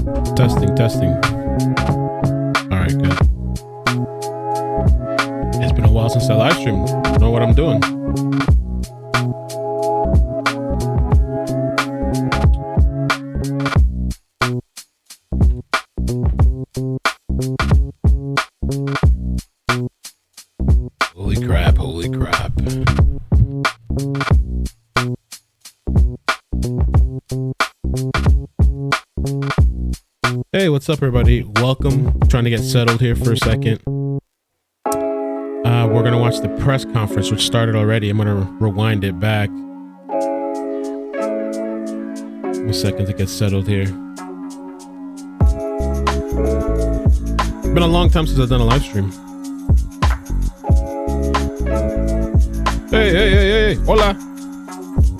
Testing, testing. All right, good. It's been a while since I live streamed. I don't know what I'm doing. Holy crap, holy crap. Hey, what's up, everybody? Welcome. Trying to get settled here for a second. We're going to watch the press conference, which started already. I'm going to rewind it back. Give me a second to get settled here. It's been a long time since I've done a live stream. Hey. Hola.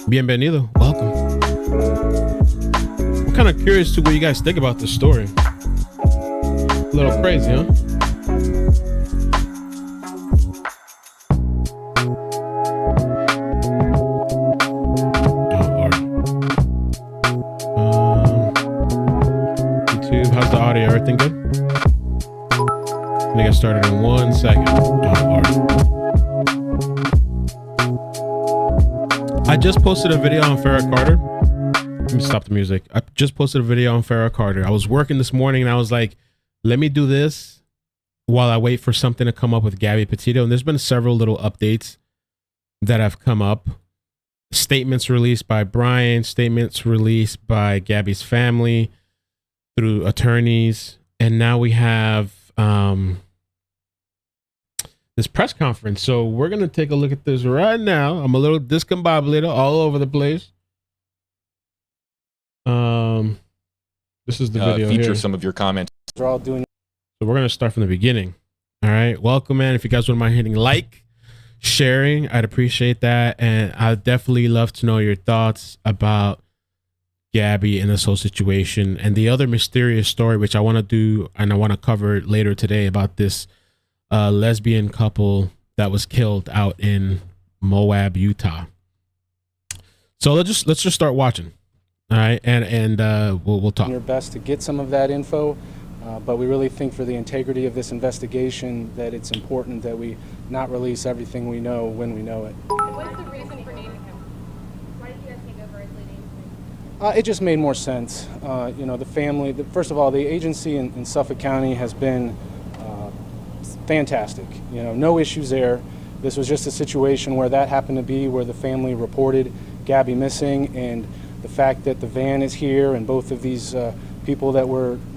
Bienvenido. Welcome. I'm kind of curious to what you guys think about this story. A little crazy, huh? Oh, Lord. YouTube, how's the audio? Everything good? I'm gonna get started in 1 second. Oh, Lord. I just posted a video on Farrah Carter. Let me stop the music. I just posted a video on Farrah Carter. I was working this morning and I was like, let me do this while I wait for something to come up with Gabby Petito. And there's been several little updates that have come up. Statements released by Brian, statements released by Gabby's family through attorneys. And now we have this press conference. So we're going to take a look at this right now. I'm a little discombobulated all over the place. This is the video feature here. Some of your comments. They're all doing. So we're going to start from the beginning. All right. Welcome, man. If you guys wouldn't mind hitting like, sharing, I'd appreciate that. And I'd definitely love to know your thoughts about Gabby and this whole situation and the other mysterious story, which I want to do and I want to cover later today about this lesbian couple that was killed out in MOAB, Utah. So let's just start watching. All right, and we'll talk. Your best to get some of that info, but we really think for the integrity of this investigation that it's important that we not release everything we know when we know it. And what is the reason for naming him? Why did you guys take over his leading? It just made more sense. You know, the family. First of all, the agency in Suffolk County has been fantastic. You know, no issues there. This was just a situation where that happened to be where the family reported Gabby missing, and the fact that the van is here and both of these people that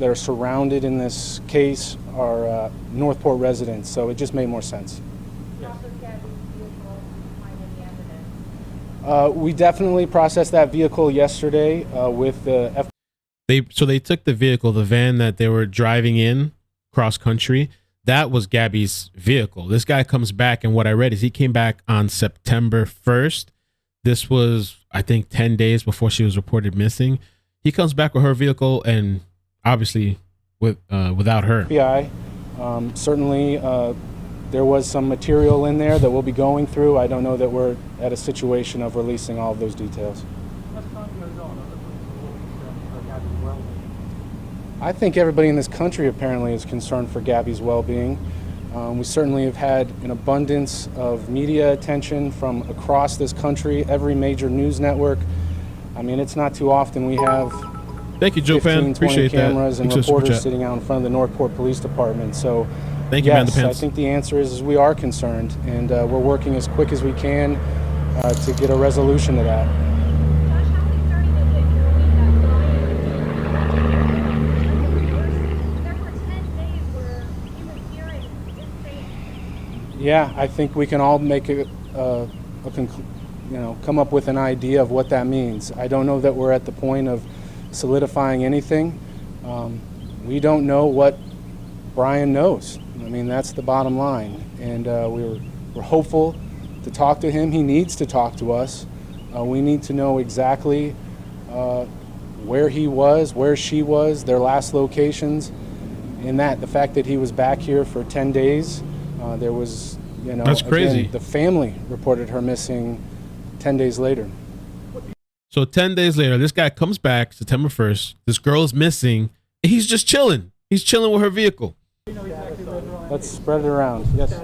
are surrounded in this case are Northport residents, so it just made more sense. We definitely processed that vehicle yesterday with the So they took the vehicle, the van that they were driving in cross country. That was Gabby's vehicle. This guy comes back, and what I read is he came back on September 1st. This was, I think, 10 days before she was reported missing. He comes back with her vehicle and obviously without her. FBI. Certainly, there was some material in there that we'll be going through. I don't know that we're at a situation of releasing all of those details. I think everybody in this country apparently is concerned for Gabby's well-being. We certainly have had an abundance of media attention from across this country, every major news network. I mean, it's not too often we have Thank you, Joe 15, 20 cameras and reporters chat. sitting out in front of the Northport Police Department. So, Thank you, yes, man, the I think the answer is we are concerned, and we're working as quick as we can to get a resolution to that. Yeah, I think we can all make come up with an idea of what that means. I don't know that we're at the point of solidifying anything. We don't know what Brian knows. I mean, that's the bottom line. And we're hopeful to talk to him. He needs to talk to us. We need to know exactly where he was, where she was, their last locations. And the fact that he was back here for 10 days, there was, that's crazy. Again, the family reported her missing 10 days later. So 10 days later, this guy comes back September 1st. This girl is missing He's just chilling. He's chilling with her vehicle. Let's spread it around. Yes.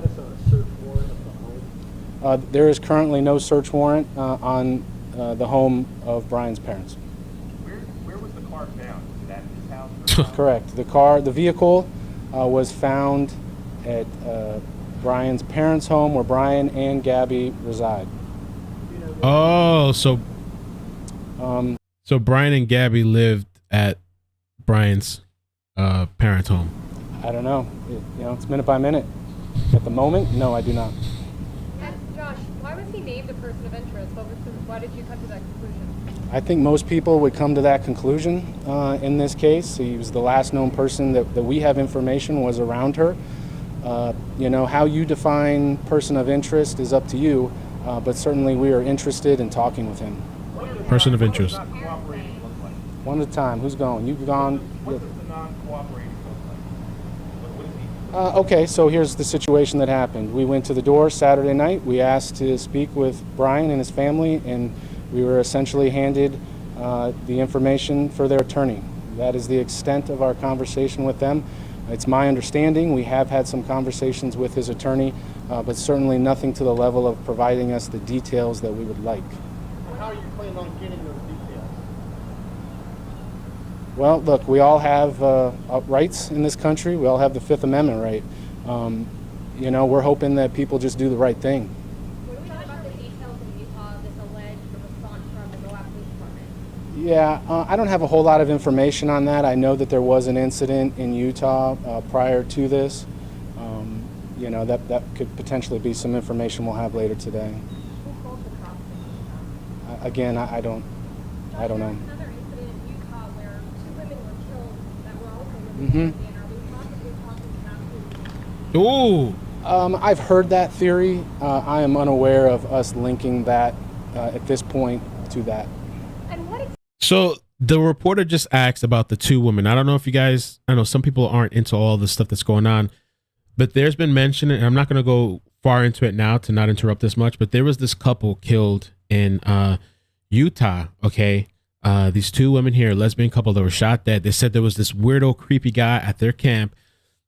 There is currently no search warrant on the home of Brian's parents. Where was the car found? Was it at his house? Correct. The vehicle was found at Brian's parents' home, where Brian and Gabby reside. Oh, so Brian and Gabby lived at Brian's parents' home. I don't know. It's minute by minute. At the moment, no, I do not. And Josh, why was he named a person of interest? Why did you come to that conclusion? I think most people would come to that conclusion in this case. He was the last known person that we have information was around her. How you define person of interest is up to you, but certainly we are interested in talking with him. Person of interest. What does not cooperating look like? One at a time. Who's going? You've gone. What does the non-cooperating look like? What is he? Okay, so here's the situation that happened. We went to the door Saturday night. We asked to speak with Brian and his family, and we were essentially handed the information for their attorney. That is the extent of our conversation with them. It's my understanding we have had some conversations with his attorney, but certainly nothing to the level of providing us the details that we would like. How are you planning on getting those details? Well, look, we all have rights in this country. We all have the Fifth Amendment right. We're hoping that people just do the right thing. What do we know about the details in Utah of this alleged response from the MOAB Police Department? Yeah, I don't have a whole lot of information on that. I know that there was an incident in Utah prior to this. That could potentially be some information we'll have later today. Who called the cops in Utah? Again, I don't know. There was another incident in Utah where 2 women were killed that were also Mhm. and are we possibly talking about who? Ooh. I've heard that theory. I am unaware of us linking that at this point to that. And what So the reporter just asked about the 2 women. I don't know if you guys, I know some people aren't into all the stuff that's going on, but there's been mention, and I'm not going to go far into it now to not interrupt this much, but there was this couple killed in Utah. Okay. These 2 women here, lesbian couple that were shot dead. They said there was this weirdo, creepy guy at their camp.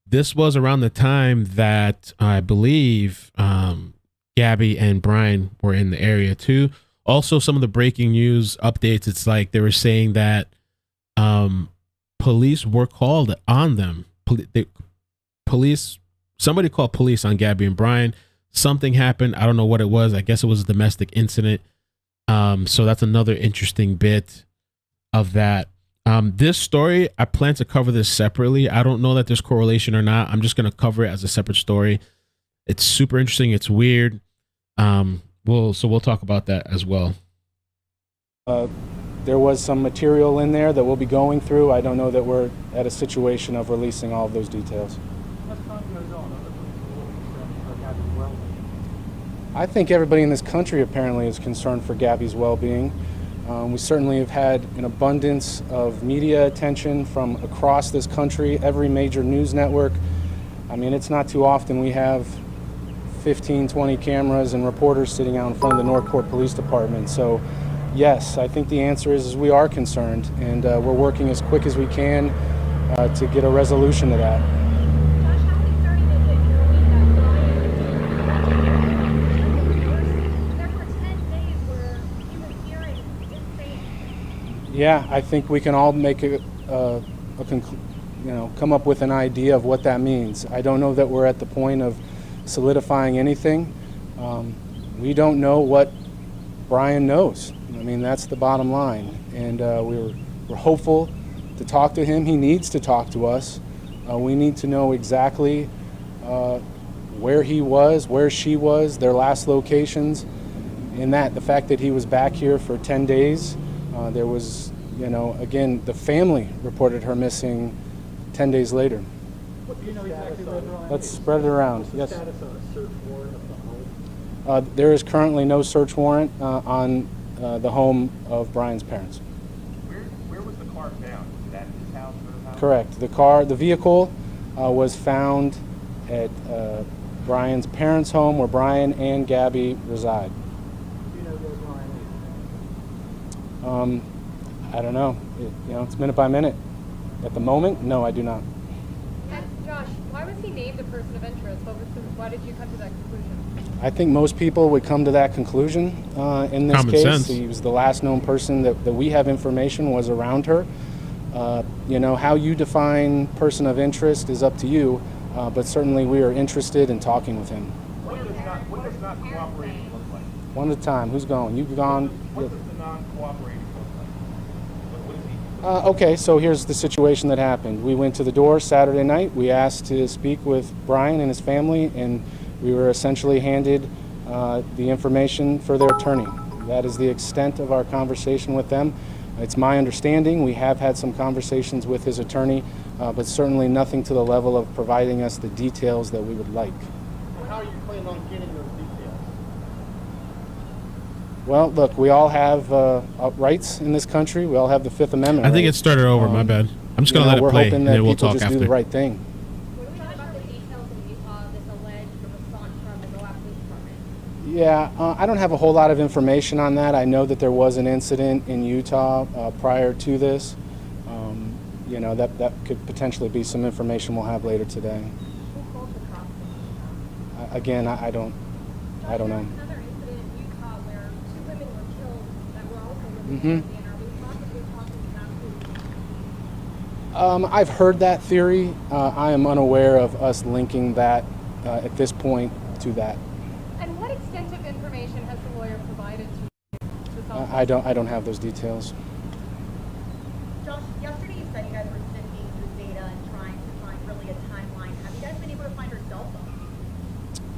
This was around the time that I believe Gabby and Brian were in the area too. Also, some of the breaking news updates, it's like they were saying that police were called on them. Somebody called police on Gabby and Brian. Something happened. I don't know what it was. I guess it was a domestic incident. So that's another interesting bit of that. This story, I plan to cover this separately. I don't know that there's correlation or not. I'm just going to cover it as a separate story. It's super interesting. It's weird. We'll talk about that as well. There was some material in there that we'll be going through. I don't know that we're at a situation of releasing all of those details. As time goes on, other people will be concerned for Gabby's well-being. I think everybody in this country apparently is concerned for Gabby's well-being. We certainly have had an abundance of media attention from across this country, every major news network. I mean, it's not too often we have 15, 20 cameras and reporters sitting out in front of the Northport Police Department. So, yes, I think the answer is we are concerned, and we're working as quick as we can to get a resolution to that. Josh, how concerning is it to believe that Brian there for 10 days where he was hearing insane? Yeah, I think we can all make come up with an idea of what that means. I don't know that we're at the point of solidifying anything. We don't know what Brian knows. I mean, that's the bottom line. And we're hopeful to talk to him. He needs to talk to us. We need to know exactly where he was, where she was, their last locations. And the fact that he was back here for 10 days, there was, again, the family reported her missing 10 days later. Do you know exactly where Brian Let's is? spread it around. What's the Yes. status of a search warrant of the home? There is currently no search warrant on the home of Brian's parents. Where was the car found? Was it at his house or her house? Correct. The vehicle was found at Brian's parents' home, where Brian and Gabby reside. Do you know where Brian is? I don't know. It's minute by minute. At the moment, no, I do not. And Josh, why was he named a person of interest? Why did you come to that conclusion? I think most people would come to that conclusion in this Common case. sense. He was the last known person that we have information was around her. You know, how you define person of interest is up to you, but certainly we are interested in talking with him. What does not cooperating look like? One at a time. Who's going? You've gone. What does the non-cooperating look like? What is he? Okay, so here's the situation that happened. We went to the door Saturday night. We asked to speak with Brian and his family, and we were essentially handed the information for their attorney. That is the extent of our conversation with them. It's my understanding we have had some conversations with his attorney, but certainly nothing to the level of providing us the details that we would like. And how are you planning on getting those details? Well, look, we all have rights in this country. We all have the Fifth Amendment. I think right? it started over. My bad. I'm just gonna let it we're play, hoping and that then we'll people talk just after. do the right thing. What do we know about the details in Utah of this alleged response from the MOAB Police Department? Yeah, I don't have a whole lot of information on that. I know that there was an incident in Utah prior to this. You know, that could potentially be some information we'll have later today. Who called the cops? Again, I don't know. There was another incident in Utah where 2 women were killed that were also women. Mhm. Are we possibly talking about who? I've heard that theory. I am unaware of us linking that at this point to that. And what extent of information has the lawyer provided to this officer? I don't have those details. Josh, yesterday you said you guys were sifting through data and trying to find really a timeline. Have you guys been able to find her cell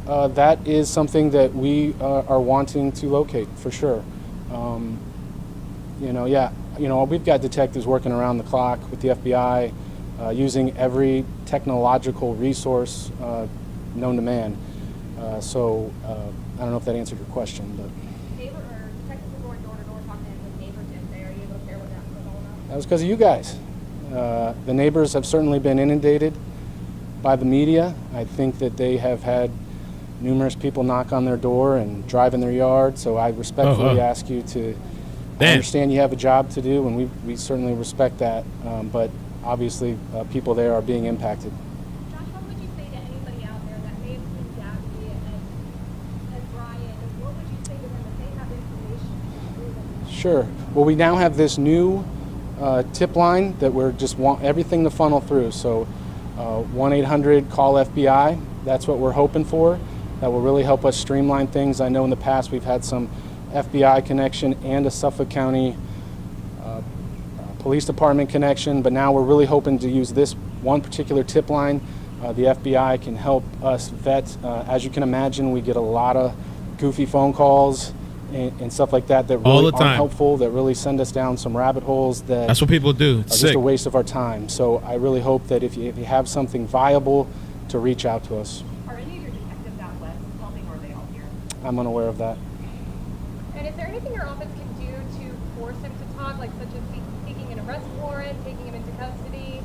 phone? That is something that we are wanting to locate for sure. We've got detectives working around the clock with the FBI, using every technological resource known to man. I don't know if that answered your question, but Neighbor or detectives were going door to door talking to neighbors yesterday. Are you able to share what that was all about? that was because of you guys. The neighbors have certainly been inundated by the media. I think that they have had numerous people knock on their door and drive in their yard, so I respectfully ask you to understand you have a job to do, and we certainly respect that, but obviously people there are being impacted. Josh, what would you say to anybody out there that may have seen Gabby and Brian? What would you say to them if they have information? Sure. Well, we now have this new tip line that we're just want everything to funnel through, so 1-800-CALL-FBI, that's what we're hoping for. That will really help us streamline things. I know in the past we've had some FBI connection and a Suffolk County Police Department connection, but now we're really hoping to use this one particular tip line. The FBI can help us vet. As you can imagine, we get a lot of goofy phone calls and stuff like that that All really the aren't time. helpful, that really send us down some rabbit holes that That's what people do. are It's just sick. a waste of our time. So I really hope that if you have something viable, to reach out to us. Are any of your detectives out west helping, or are they all here? I'm unaware of that. And is there anything your office can do to force him to talk, like such as seeking an arrest warrant, taking him into custody?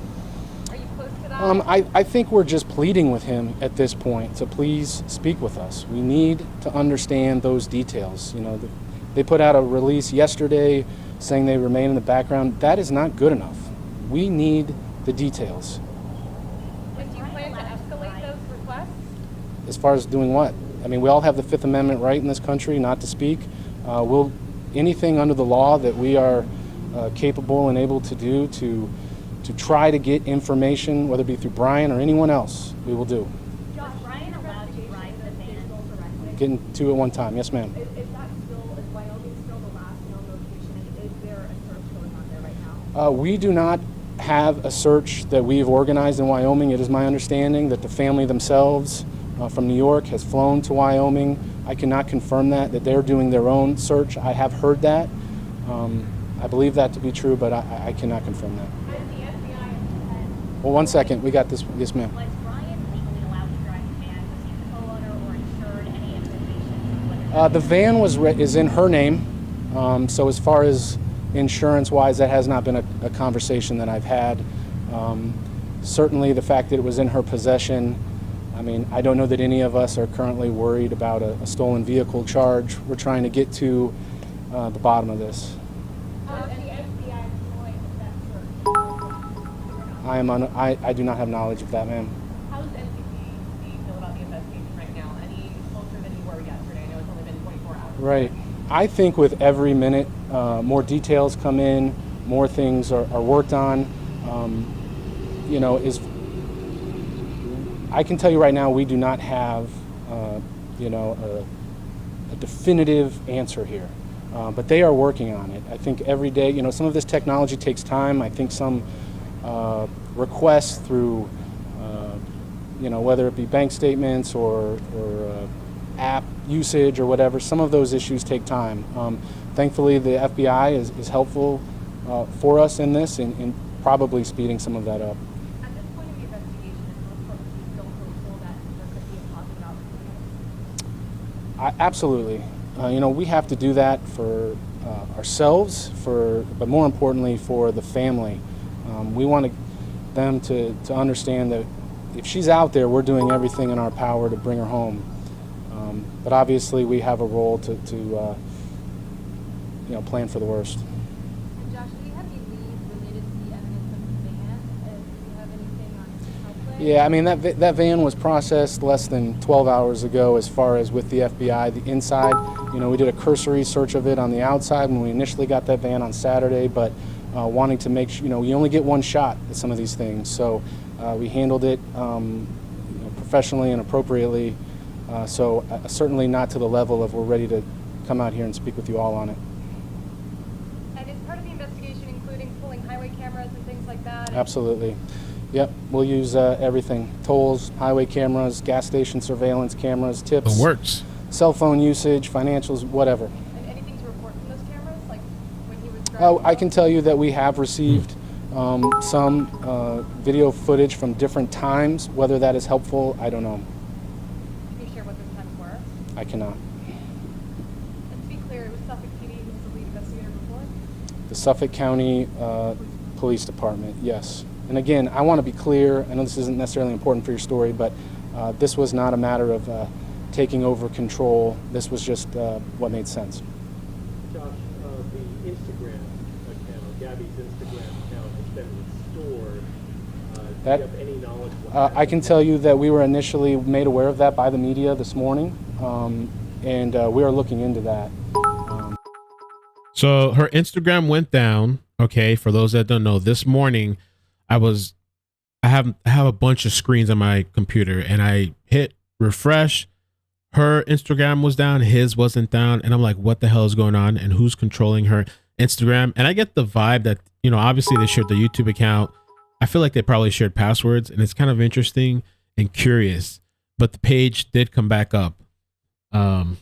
Are you close to that? I think we're just pleading with him at this point to please speak with us. We need to understand those details. You know, they put out a release yesterday saying they remain in the background. That is not good enough. We need the details. And do you plan to escalate those requests? As far as doing what? I mean, we all have the Fifth Amendment right in this country not to speak. Anything under the law that we are capable and able to do to try to get information, whether it be through Brian or anyone else, we will do. Josh, Brian allowed to drive the van. Getting two at one time. Yes, ma'am. Is Wyoming still the last known location? And is there a search going on there right now? We do not have a search that we've organized in Wyoming. It is my understanding that the family themselves from New York has flown to Wyoming. I cannot confirm that they're doing their own search. I have heard that. I believe that to be true, but I cannot confirm that. Has the FBI Well, 1 second. We got this. Yes, ma'am. was Brian legally allowed to drive the van? Was he the co-owner or insured? Any information? The van is in her name. So as far as insurance-wise, that has not been a conversation that I've had. Certainly the fact that it was in her possession, I mean, I don't know that any of us are currently worried about a stolen vehicle charge. We're trying to get to the bottom of this. The FBI employed that search. I do not have knowledge of that, ma'am. How does NCPD feel about the investigation right now? Any closer than you were yesterday? I know it's only been 24 hours. Right. I think with every minute, more details come in, more things are worked on. You know, I can tell you right now, we do not have, you know, a definitive answer here. But they are working on it. I think every day, you know, some of this technology takes time. I think some requests through, you know, whether it be bank statements or app usage or whatever, some of those issues take time. Thankfully, the FBI is helpful for us in this and probably speeding some of that up. At this point in the investigation, is most folks still hopeful that there could be a positive outcome? Absolutely. You know, we have to do that for ourselves, but more importantly for the family. We want them to understand that if she's out there, we're doing everything in our power to bring her home. But obviously, we have a role to you know, plan for the worst. And Josh, do you have any leads related to the evidence of the van? Do you have anything on how play? Yeah, I mean, that van was processed less than 12 hours ago as far as with the FBI. The inside, you know, we did a cursory search of it on the outside when we initially got that van on Saturday, but wanting to make sure, you know, you only get one shot at some of these things. So we handled it you know, professionally and appropriately. So certainly not to the level of we're ready to come out here and speak with you all on it. And is part of the investigation including pulling highway cameras and things like that? Absolutely. Yep, we'll use everything. Tolls, highway cameras, gas station surveillance cameras, tips. It works. Cell phone usage, financials, whatever. And anything to report from those cameras, like when he was driving? Oh, I can tell you that we have received some video footage from different times. Whether that is helpful, I don't know. Can you share what those times were? I cannot. And to be clear, it was Suffolk PD who was the lead investigator before? The Suffolk County Police Department, yes. And again, I want to be clear. I know this isn't necessarily important for your story, but this was not a matter of taking over control. This was just what made sense. Josh, the Instagram account, Gabby's Instagram account has been restored. Do you have any knowledge what happened? I can tell you that we were initially made aware of that by the media this morning, and we are looking into that. So her Instagram went down. Okay, for those that don't know, this morning I have a bunch of screens on my computer, and I hit refresh. Her Instagram was down, his wasn't down, and I'm like, what the hell is going on? And who's controlling her Instagram? And I get the vibe that, you know, obviously they shared the YouTube account. I feel like they probably shared passwords, and it's kind of interesting and curious. But the page did come back up. That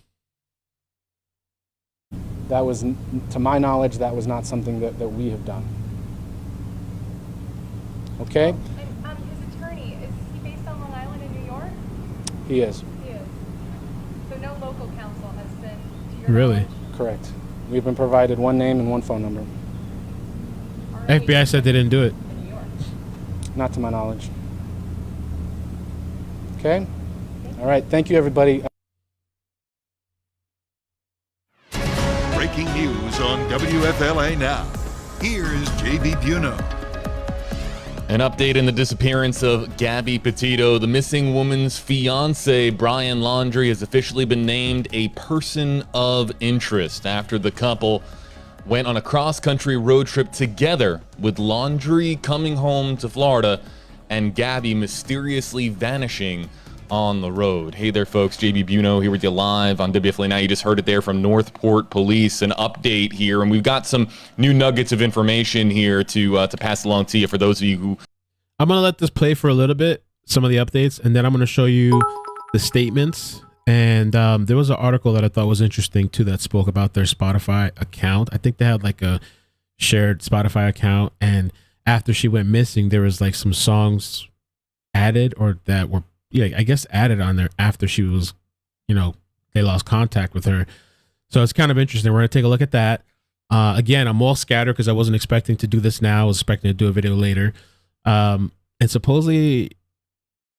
was, to my knowledge, that was not something that we have done. Okay? And his attorney, is he based on Long Island in New York? He is. He is. So no local counsel has been to your Really? knowledge? Correct. We've been provided one name and one phone number. Or any FBI said they didn't do it. in New York? Not to my knowledge. Okay? All right. Thank you, everybody. Breaking news on WFLA Now. Here's JB Buno. An update in the disappearance of Gabby Petito. The missing woman's fiance, Brian Laundrie, has officially been named a person of interest after the couple went on a cross-country road trip together, with Laundrie coming home to Florida and Gabby mysteriously vanishing on the road. Hey there, folks. JB Buno here with you live on WFLA Now. You just heard it there from Northport Police. An update here, and we've got some new nuggets of information here to pass along to you for those of you who... I'm going to let this play for a little bit, some of the updates, and then I'm going to show you the statements. And there was an article that I thought was interesting, too, that spoke about their Spotify account. I think they had like a shared Spotify account, and after she went missing, there was like some songs added, or that were, yeah, I guess added on there after she was, you know, they lost contact with her. So it's kind of interesting. We're going to take a look at that. Again, I'm all scattered because I wasn't expecting to do this now. I was expecting to do a video later. And supposedly,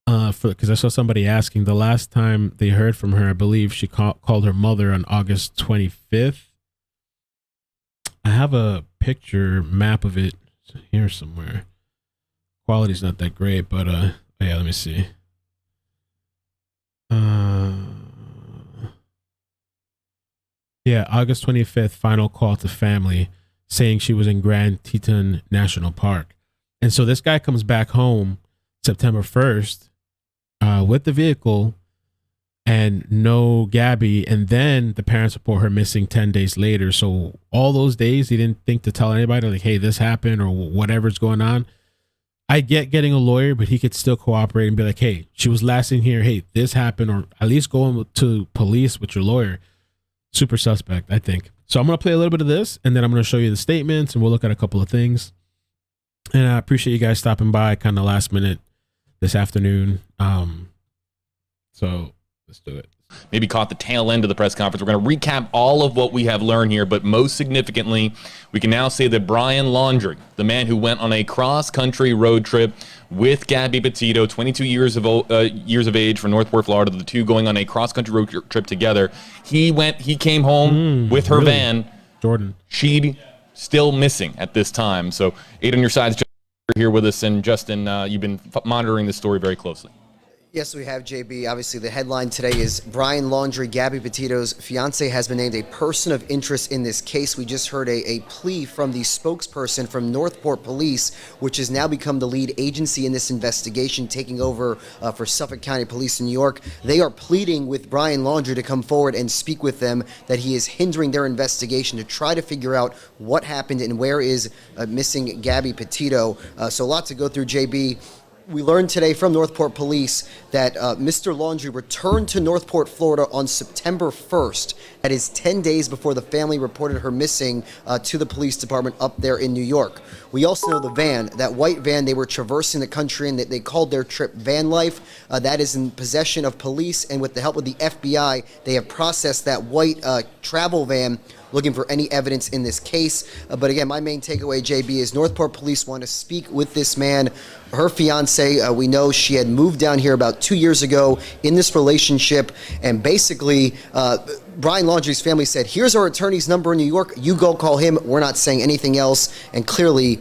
because I saw somebody asking, the last time they heard from her, I believe she called her mother on August 25th. I have a picture map of it here somewhere. quality's not that great, but yeah, let me see. Yeah, August 25th, final call to family saying she was in Grand Teton National Park. And so this guy comes back home September 1st with the vehicle and no Gabby. And then the parents report her missing 10 days later. So all those days, he didn't think to tell anybody, like, hey, this happened or whatever's going on. I get getting a lawyer, but he could still cooperate and be like, hey, she was last in here. Hey, this happened, or at least going to police with your lawyer. Super suspect, I think. So I'm going to play a little bit of this, and then I'm going to show you the statements, and we'll look at a couple of things. And I appreciate you guys stopping by kind of last minute this afternoon. So let's do it. Maybe caught the tail end of the press conference. We're going to recap all of what we have learned here, but most significantly, we can now say that Brian Laundrie, the man who went on a cross-country road trip with Gabby Petito, 22 years of age from Northport, Florida, the two going on a cross-country road trip together. He came home with her van. Jordan. She still missing at this time. So, Aid on your sides, Justin, here with us, and Justin, you've been monitoring this story very closely. Yes, we have, JB. Obviously, the headline today is Brian Laundrie, Gabby Petito's fiance, has been named a person of interest in this case. We just heard a plea from the spokesperson from Northport Police, which has now become the lead agency in this investigation, taking over for Suffolk County Police in New York. They are pleading with Brian Laundrie to come forward and speak with them, that he is hindering their investigation to try to figure out what happened and where is missing Gabby Petito. So a lot to go through, JB. We learned today from Northport Police that Mr. Laundrie returned to Northport, Florida on September 1st. That is 10 days before the family reported her missing to the police department up there in New York. We also know the van, that white van, they were traversing the country and they called their trip van life. That is in possession of police, and with the help of the FBI, they have processed that white travel van, looking for any evidence in this case. But again, my main takeaway, JB, is Northport Police want to speak with this man. Her fiance, we know she had moved down here about 2 years ago in this relationship, and basically Brian Laundrie's family said, here's our attorney's number in New York, you go call him, we're not saying anything else. And clearly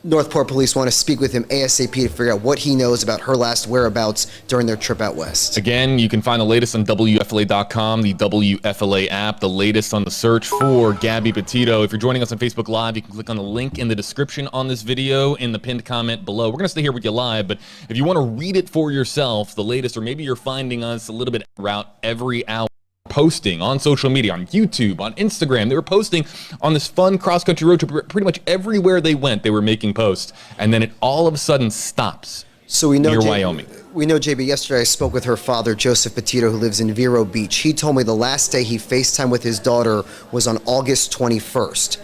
Northport Police want to speak with him ASAP to figure out what he knows about her last whereabouts during their trip out west. Again, you can find the latest on WFLA.com, the WFLA app, the latest on the search for Gabby Petito. If you're joining us on Facebook Live, you can click on the link in the description on this video in the pinned comment below. We're going to stay here with you live, but if you want to read it for yourself, the latest, or maybe you're finding us a little bit route every hour, posting on social media, on YouTube, on Instagram. They were posting on this fun cross-country road trip. Pretty much everywhere they went, they were making posts. And then it all of a sudden stops. So we know near Wyoming. We know, JB, yesterday I spoke with her father, Joseph Petito, who lives in Vero Beach. He told me the last day he FaceTimed with his daughter was on August 21st.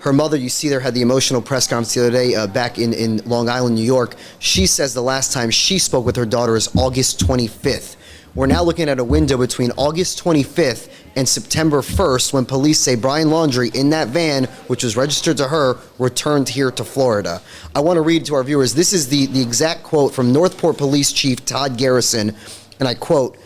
Her mother, you see there, had the emotional press conference the other day back in Long Island, New York. She says the last time she spoke with her daughter is August 25th. We're now looking at a window between August 25th and September 1st when police say Brian Laundrie in that van, which was registered to her, returned here to Florida. I want to read to our viewers. This is the exact quote from Northport Police Chief Todd Garrison, and I quote,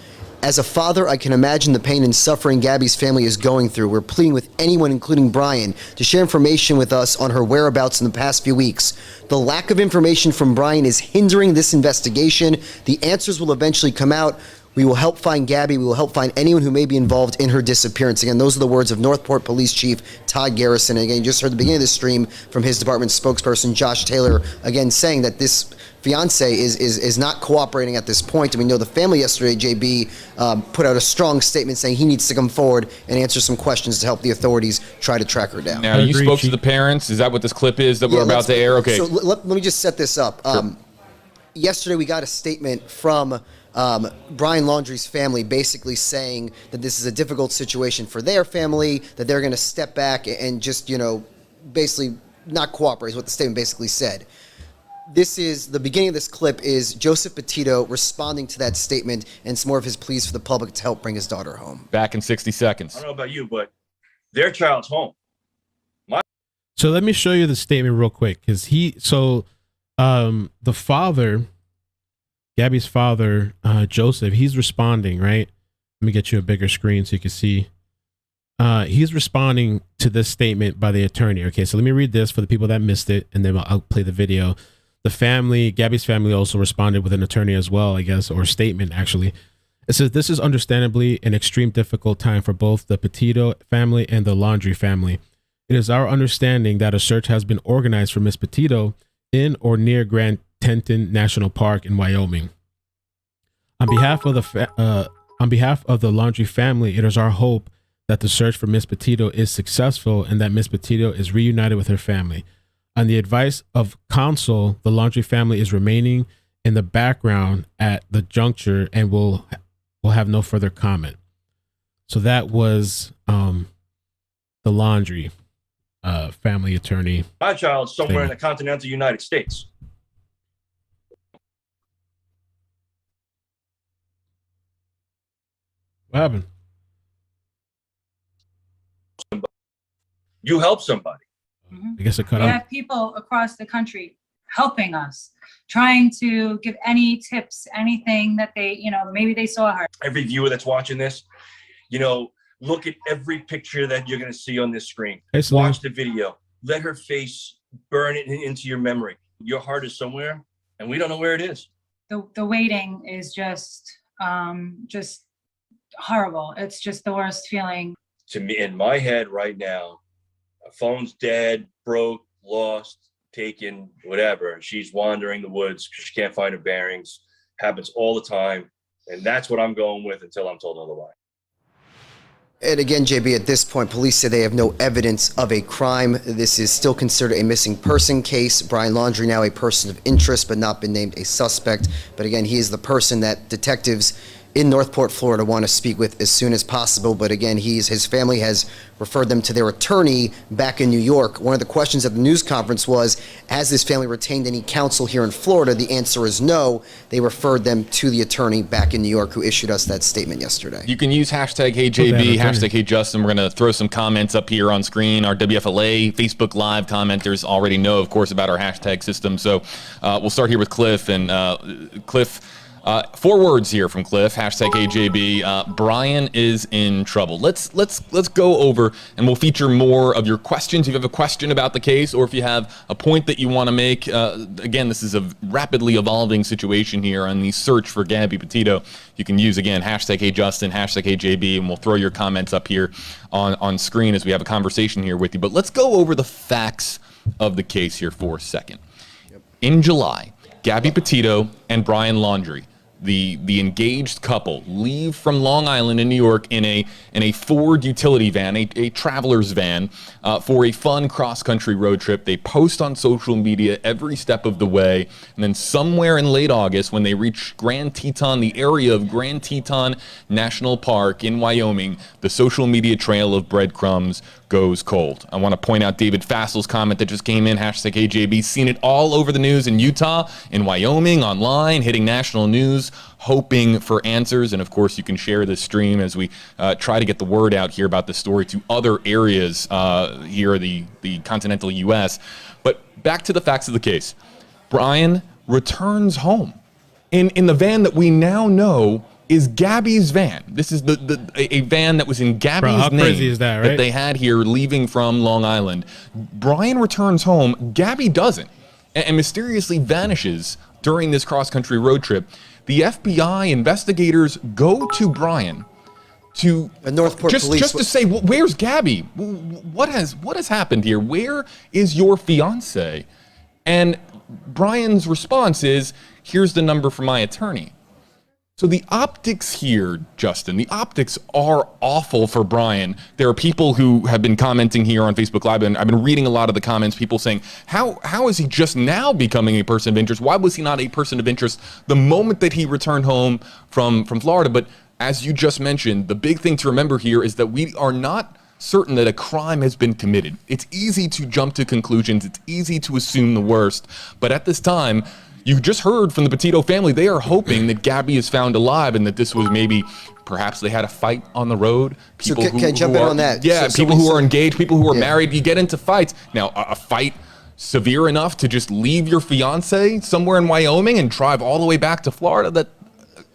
"As a father, I can imagine the pain and suffering Gabby's family is going through. We're pleading with anyone, including Brian, to share information with us on her whereabouts in the past few weeks. The lack of information from Brian is hindering this investigation. The answers will eventually come out. We will help find Gabby. We will help find anyone who may be involved in her disappearance." Again, those are the words of Northport Police Chief Todd Garrison. And again, you just heard the beginning of the stream from his department's spokesperson, Josh Taylor, again saying that this fiance is not cooperating at this point. And we know the family yesterday, JB, put out a strong statement saying he needs to come forward and answer some questions to help the authorities try to track her down. Now, you spoke to the parents. Is that what this clip is that we're about to air? Okay. So let me just set this up. Sure. Yesterday, we got a statement from Brian Laundrie's family basically saying that this is a difficult situation for their family, that they're going to step back and just, basically not cooperate is what the statement basically said. This is, the beginning of this clip is Joseph Petito responding to that statement and some more of his pleas for the public to help bring his daughter home. Back in 60 seconds. I don't know about you, but their child's home. So let me show you the statement real quick, because the father, Gabby's father, Joseph, he's responding, right? Let me get you a bigger screen so you can see. He's responding to this statement by the attorney. Okay, so let me read this for the people that missed it, and then I'll play the video. The family, Gabby's family, also responded with an attorney as well, I guess, or a statement actually. It says, "This is understandably an extreme difficult time for both the Petito family and the Laundrie family. It is our understanding that a search has been organized for Miss Petito in or near Grand Teton National Park in Wyoming. On behalf of the Laundrie family, it is our hope that the search for Miss Petito is successful and that Miss Petito is reunited with her family. On the advice of counsel, the Laundrie family is remaining in the background at the juncture and will have no further comment." So that was the Laundrie family attorney. My child's somewhere in the continental United States. What happened? You help somebody. I guess it cut We out. have people across the country helping us, trying to give any tips, anything that they, maybe they saw her. Every viewer that's watching this, look at every picture that you're going to see on this screen. Hey, Watch the video. Let her face burn it into your memory. Your heart is somewhere, and we don't know where it is. The waiting is just horrible. It's just the worst feeling. To me, in my head right now, a phone's dead, broke, lost, taken, whatever. She's wandering the woods because she can't find her bearings. Happens all the time. And that's what I'm going with until I'm told otherwise. And again, JB, at this point, police say they have no evidence of a crime. This is still considered a missing person case. Brian Laundrie now a person of interest, but not been named a suspect. But again, he is the person that detectives in Northport, Florida want to speak with as soon as possible. But again, his family has referred them to their attorney back in New York. One of the questions at the news conference was, has this family retained any counsel here in Florida? The answer is no. They referred them to the attorney back in New York who issued us that statement yesterday. You can use hashtag HeyJB, hashtag HeyJustin. We're going to throw some comments up here on screen. Our WFLA Facebook Live commenters already know, of course, about our hashtag system. So we'll start here with Cliff. And Cliff, 4 words here from Cliff, hashtag HeyJB. Brian is in trouble. Let's go over, and we'll feature more of your questions. If you have a question about the case, or if you have a point that you want to make, again, this is a rapidly evolving situation here on the search for Gabby Petito. You can use, again, hashtag HeyJustin, hashtag HeyJB, and we'll throw your comments up here on screen as we have a conversation here with you. But let's go over the facts of the case here for a second. In July, Gabby Petito and Brian Laundrie, the engaged couple, leave from Long Island in New York in a Ford utility van, a traveler's van, for a fun cross-country road trip. They post on social media every step of the way, and then somewhere in late August, when they reach Grand Teton, the area of Grand Teton National Park in Wyoming, the social media trail of breadcrumbs goes cold. I want to point out David Fassel's comment that just came in, hashtag HeyJB, seen it all over the news in Utah, in Wyoming, online, hitting national news, hoping for answers. And of course, you can share this stream as we try to get the word out here about the story to other areas here, the continental U.S. But back to the facts of the case. Brian returns home in the van that we now know is Gabby's van. This is a van that was in Gabby's name. How crazy is that, right? That they had here leaving from Long Island. Brian returns home. Gabby doesn't, and mysteriously vanishes during this cross-country road trip. The FBI investigators go to Brian to Northport police just to say, well, where's Gabby? What has happened here? Where is your fiance? And Brian's response is, here's the number from my attorney. So the optics here, Justin, the optics are awful for Brian. There are people who have been commenting here on Facebook Live, and I've been reading a lot of the comments, people saying, how is he just now becoming a person of interest? Why was he not a person of interest the moment that he returned home from Florida? But as you just mentioned, the big thing to remember here is that we are not certain that a crime has been committed. It's easy to jump to conclusions. It's easy to assume the worst. But at this time, you just heard from the Petito family, they are hoping that Gabby is found alive and that this was perhaps they had a fight on the road. People so can I jump in on that? Yeah, people who are engaged, people who are married, you get into fights. Now, a fight severe enough to just leave your fiance somewhere in Wyoming and drive all the way back to Florida,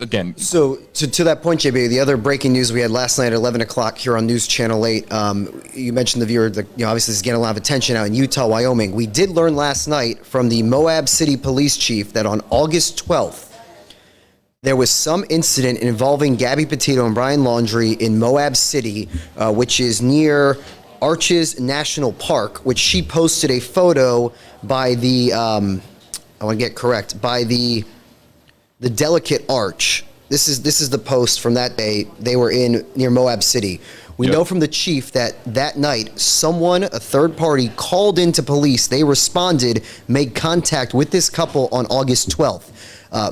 again. So to that point, JB, the other breaking news we had last night at 11 o'clock here on News Channel 8, you mentioned the viewer, obviously this is getting a lot of attention out in Utah, Wyoming. We did learn last night from the MOAB City Police Chief that on August 12th, there was some incident involving Gabby Petito and Brian Laundrie in MOAB City, which is near Arches National Park, which she posted a photo by the, I want to get correct, by the Delicate Arch. This is the post from that day. They were in near MOAB City. We know from the chief that night, someone, a third party, called into police. They responded, made contact with this couple on August 12th.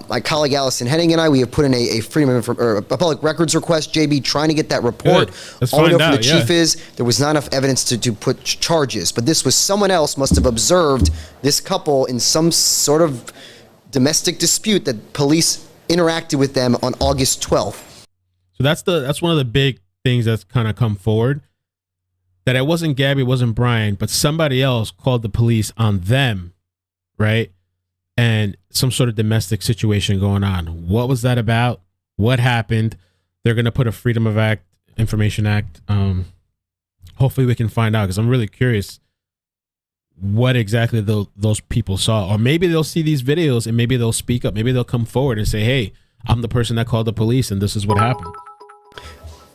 My colleague Allison Henning and I, we have put in a freedom of a public records request, JB, trying to get that report. All we know from the chief is there was not enough evidence to put charges, but this was someone else must have observed this couple in some sort of domestic dispute that police interacted with them on August 12th. So that's one of the big things that's kind of come forward, that it wasn't Gabby, it wasn't Brian, but somebody else called the police on them, right? And some sort of domestic situation going on. What was that about? What happened? They're going to put a Freedom of Information Act. Hopefully we can find out, because I'm really curious what exactly those people saw. Or maybe they'll see these videos and maybe they'll speak up. Maybe they'll come forward and say, hey, I'm the person that called the police and this is what happened.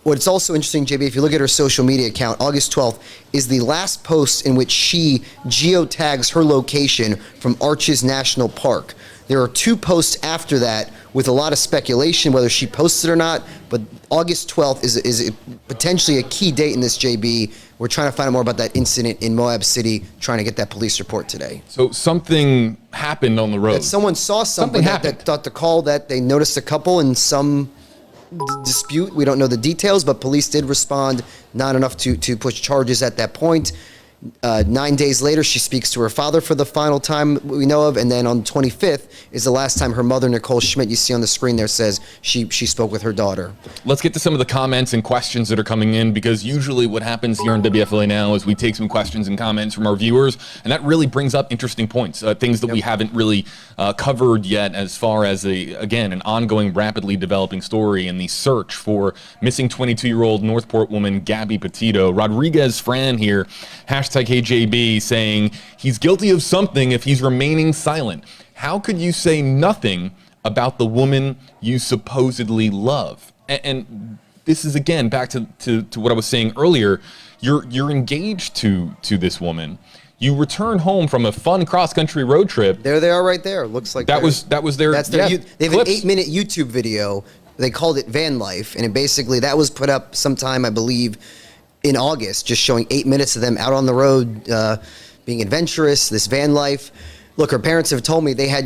What's also interesting, JB, if you look at her social media account, August 12th is the last post in which she geotags her location from Arches National Park. There are 2 posts after that with a lot of speculation whether she posted or not, but August 12th is potentially a key date in this, JB. We're trying to find out more about that incident in MOAB City, trying to get that police report today. So something happened on the road. That someone saw something that thought the call that they noticed a couple in some dispute. We don't know the details, but police did respond, not enough to push charges at that point. 9 days later, she speaks to her father for the final time we know of, and then on the 25th is the last time her mother, Nicole Schmidt, you see on the screen there, says she spoke with her daughter. Let's get to some of the comments and questions that are coming in, because usually what happens here on WFLA Now is we take some questions and comments from our viewers, and that really brings up interesting points, things that we haven't really covered yet, as far as an ongoing, rapidly developing story in the search for missing 22-year-old Northport woman Gabby Petito. Rodriguez Fran here, #KJB, saying he's guilty of something if he's remaining silent. How could you say nothing about the woman you supposedly love? And this is, again, back to what I was saying earlier. You're engaged to this woman. You return home from a fun cross-country road trip. There they are right there. Looks like that was their they have clips. an 8-minute YouTube video. They called it Van Life, and that was put up sometime, I believe, in August, just showing 8 minutes of them out on the road, being adventurous, this van life. Look, her parents have told me they had,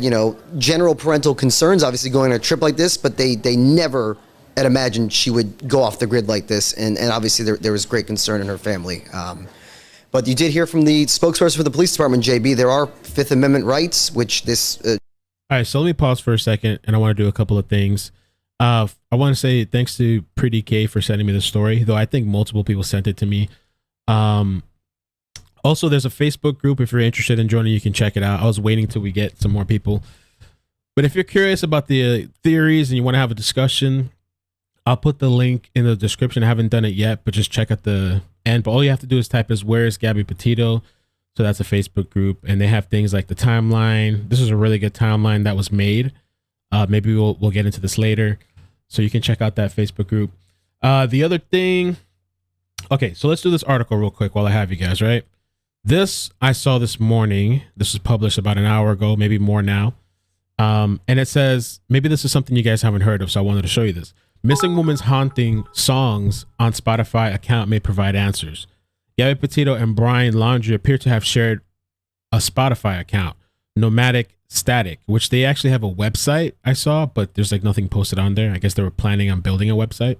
general parental concerns, obviously going on a trip like this, but they never had imagined she would go off the grid like this. And obviously there was great concern in her family. But you did hear from the spokesperson for the police department, JB, there are Fifth Amendment rights, which this... All right, so let me pause for a second, and I want to do a couple of things. I want to say thanks to Pretty K for sending me the story, though I think multiple people sent it to me. Also, there's a Facebook group. If you're interested in joining, you can check it out. I was waiting till we get some more people. But if you're curious about the theories and you want to have a discussion, I'll put the link in the description. I haven't done it yet, but just check at the end. But all you have to do is type is "Where is Gabby Petito?" So that's a Facebook group, and they have things like the timeline. This is a really good timeline that was made. Maybe we'll get into this later. So you can check out that Facebook group. The other thing, okay, so let's do this article real quick while I have you guys, right? This I saw this morning. This was published about an hour ago, maybe more now. And it says, maybe this is something you guys haven't heard of, so I wanted to show you this. Missing woman's haunting songs on Spotify account may provide answers. Gabby Petito and Brian Laundrie appear to have shared a Spotify account, Nomadic Statik, which they actually have a website I saw, but there's like nothing posted on there. I guess they were planning on building a website.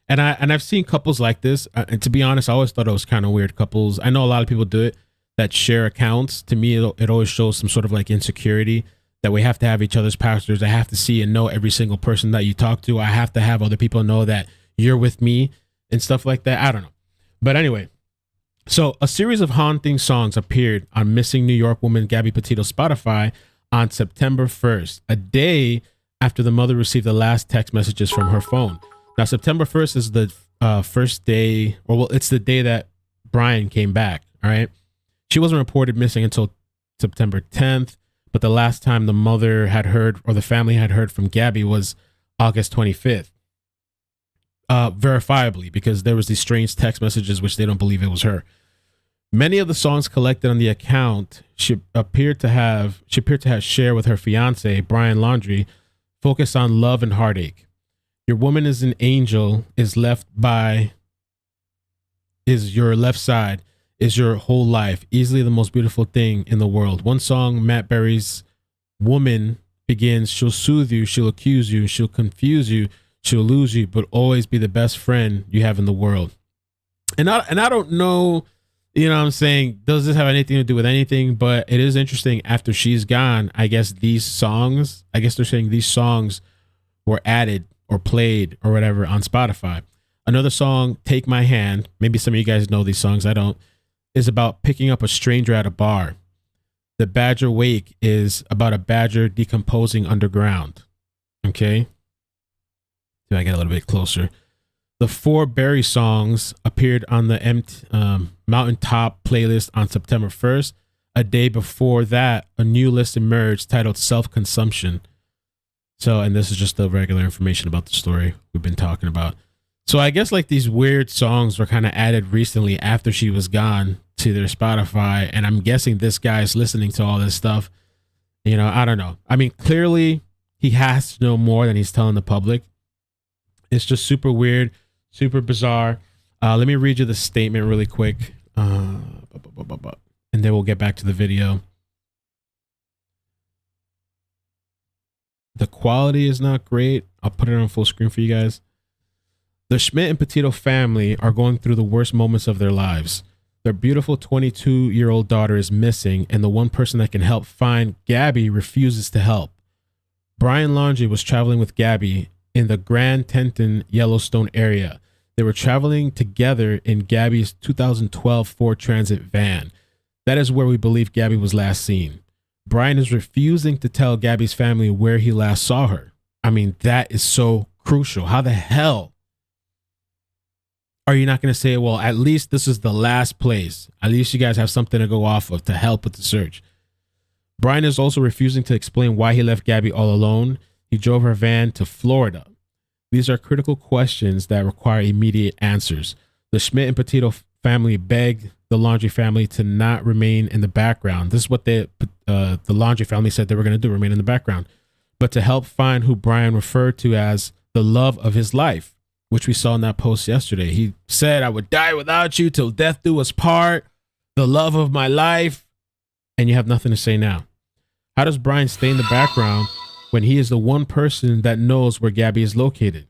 And I've seen couples like this. And to be honest, I always thought it was kind of weird. Couples, I know a lot of people do it, that share accounts. To me, it always shows some sort of like insecurity, that we have to have each other's passwords. I have to see and know every single person that you talk to. I have to have other people know that you're with me and stuff like that. I don't know. But anyway, so a series of haunting songs appeared on missing New York woman Gabby Petito's Spotify on September 1st, a day after the mother received the last text messages from her phone. Now, September 1st is the first day, or well, it's the day that Brian came back. All right. She wasn't reported missing until September 10th, but the last time the mother had heard, or the family had heard from Gabby, was August 25th. Verifiably, because there was these strange text messages which they don't believe it was her. Many of the songs collected on the account she appeared to have shared with her fiance, Brian Laundrie, focused on love and heartache. Your woman is an angel, is your left side, is your whole life, easily the most beautiful thing in the world. One song, Matt Berry's Woman, begins, she'll soothe you, she'll accuse you, she'll confuse you, she'll lose you, but always be the best friend you have in the world. And I don't know, you know what I'm saying, does this have anything to do with anything? But it is interesting, after she's gone, I guess they're saying these songs were added or played or whatever on Spotify. Another song, Take My Hand, maybe some of you guys know these songs, I don't, is about picking up a stranger at a bar. The Badger Wake is about a badger decomposing underground. Okay. So I get a little bit closer. The 4 Berry songs appeared on the Mountaintop playlist on September 1st. A day before that, a new list emerged titled Self-Consumption. So, and this is just the regular information about the story we've been talking about. So I guess like these weird songs were kind of added recently after she was gone to their Spotify. And I'm guessing this guy's listening to all this stuff. You know, I don't know. I mean, clearly he has to know more than he's telling the public. It's just super weird, super bizarre. Let me read you the statement really quick. And then we'll get back to the video. The quality is not great. I'll put it on full screen for you guys. The Schmidt and Petito family are going through the worst moments of their lives. Their beautiful 22-year-old daughter is missing, and the one person that can help find Gabby refuses to help. Brian Laundrie was traveling with Gabby in the Grand Teton, Yellowstone area. They were traveling together in Gabby's 2012 Ford Transit van. That is where we believe Gabby was last seen. Brian is refusing to tell Gabby's family where he last saw her. I mean, that is so crucial. How the hell are you not going to say, well, at least this is the last place. At least you guys have something to go off of to help with the search. Brian is also refusing to explain why he left Gabby all alone. He drove her van to Florida. These are critical questions that require immediate answers. The Schmidt and Petito family begged the Laundrie family to not remain in the background. This is what the Laundrie family said they were going to do, remain in the background, but to help find who Brian referred to as the love of his life, which we saw in that post yesterday. He said, I would die without you till death do us part, the love of my life. And you have nothing to say now. How does Brian stay in the background when he is the one person that knows where Gabby is located?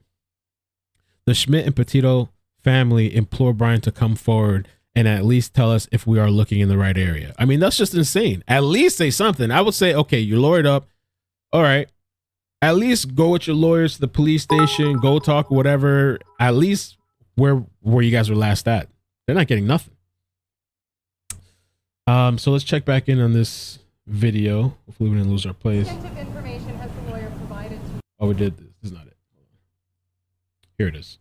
The Schmidt and Petito family implore Brian to come forward and at least tell us if we are looking in the right area. I mean, that's just insane. At least say something. I would say, okay, you're lawyered up. All right. At least go with your lawyers to the police station, go talk, whatever. At least where you guys were last at. They're not getting nothing. So let's check back in on this video. Hopefully we didn't lose our place. What extensive information has the lawyer provided to you? Oh, we did this. This is not it. Here it is.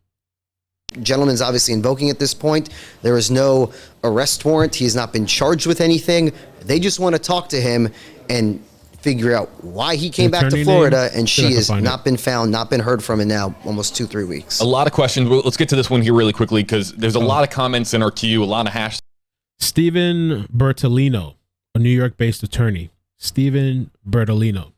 Gentleman's obviously invoking at this point. There is no arrest warrant. He has not been charged with anything. They just want to talk to him and figure out why he came back to Florida, and she has not been found, not been heard from in now almost 2-3 weeks. A lot of questions. Well, let's get to this one here really quickly because there's a lot of comments in our queue, a lot of hashtags. Stephen Bertolino, a New York-based attorney. Stephen Bertolino.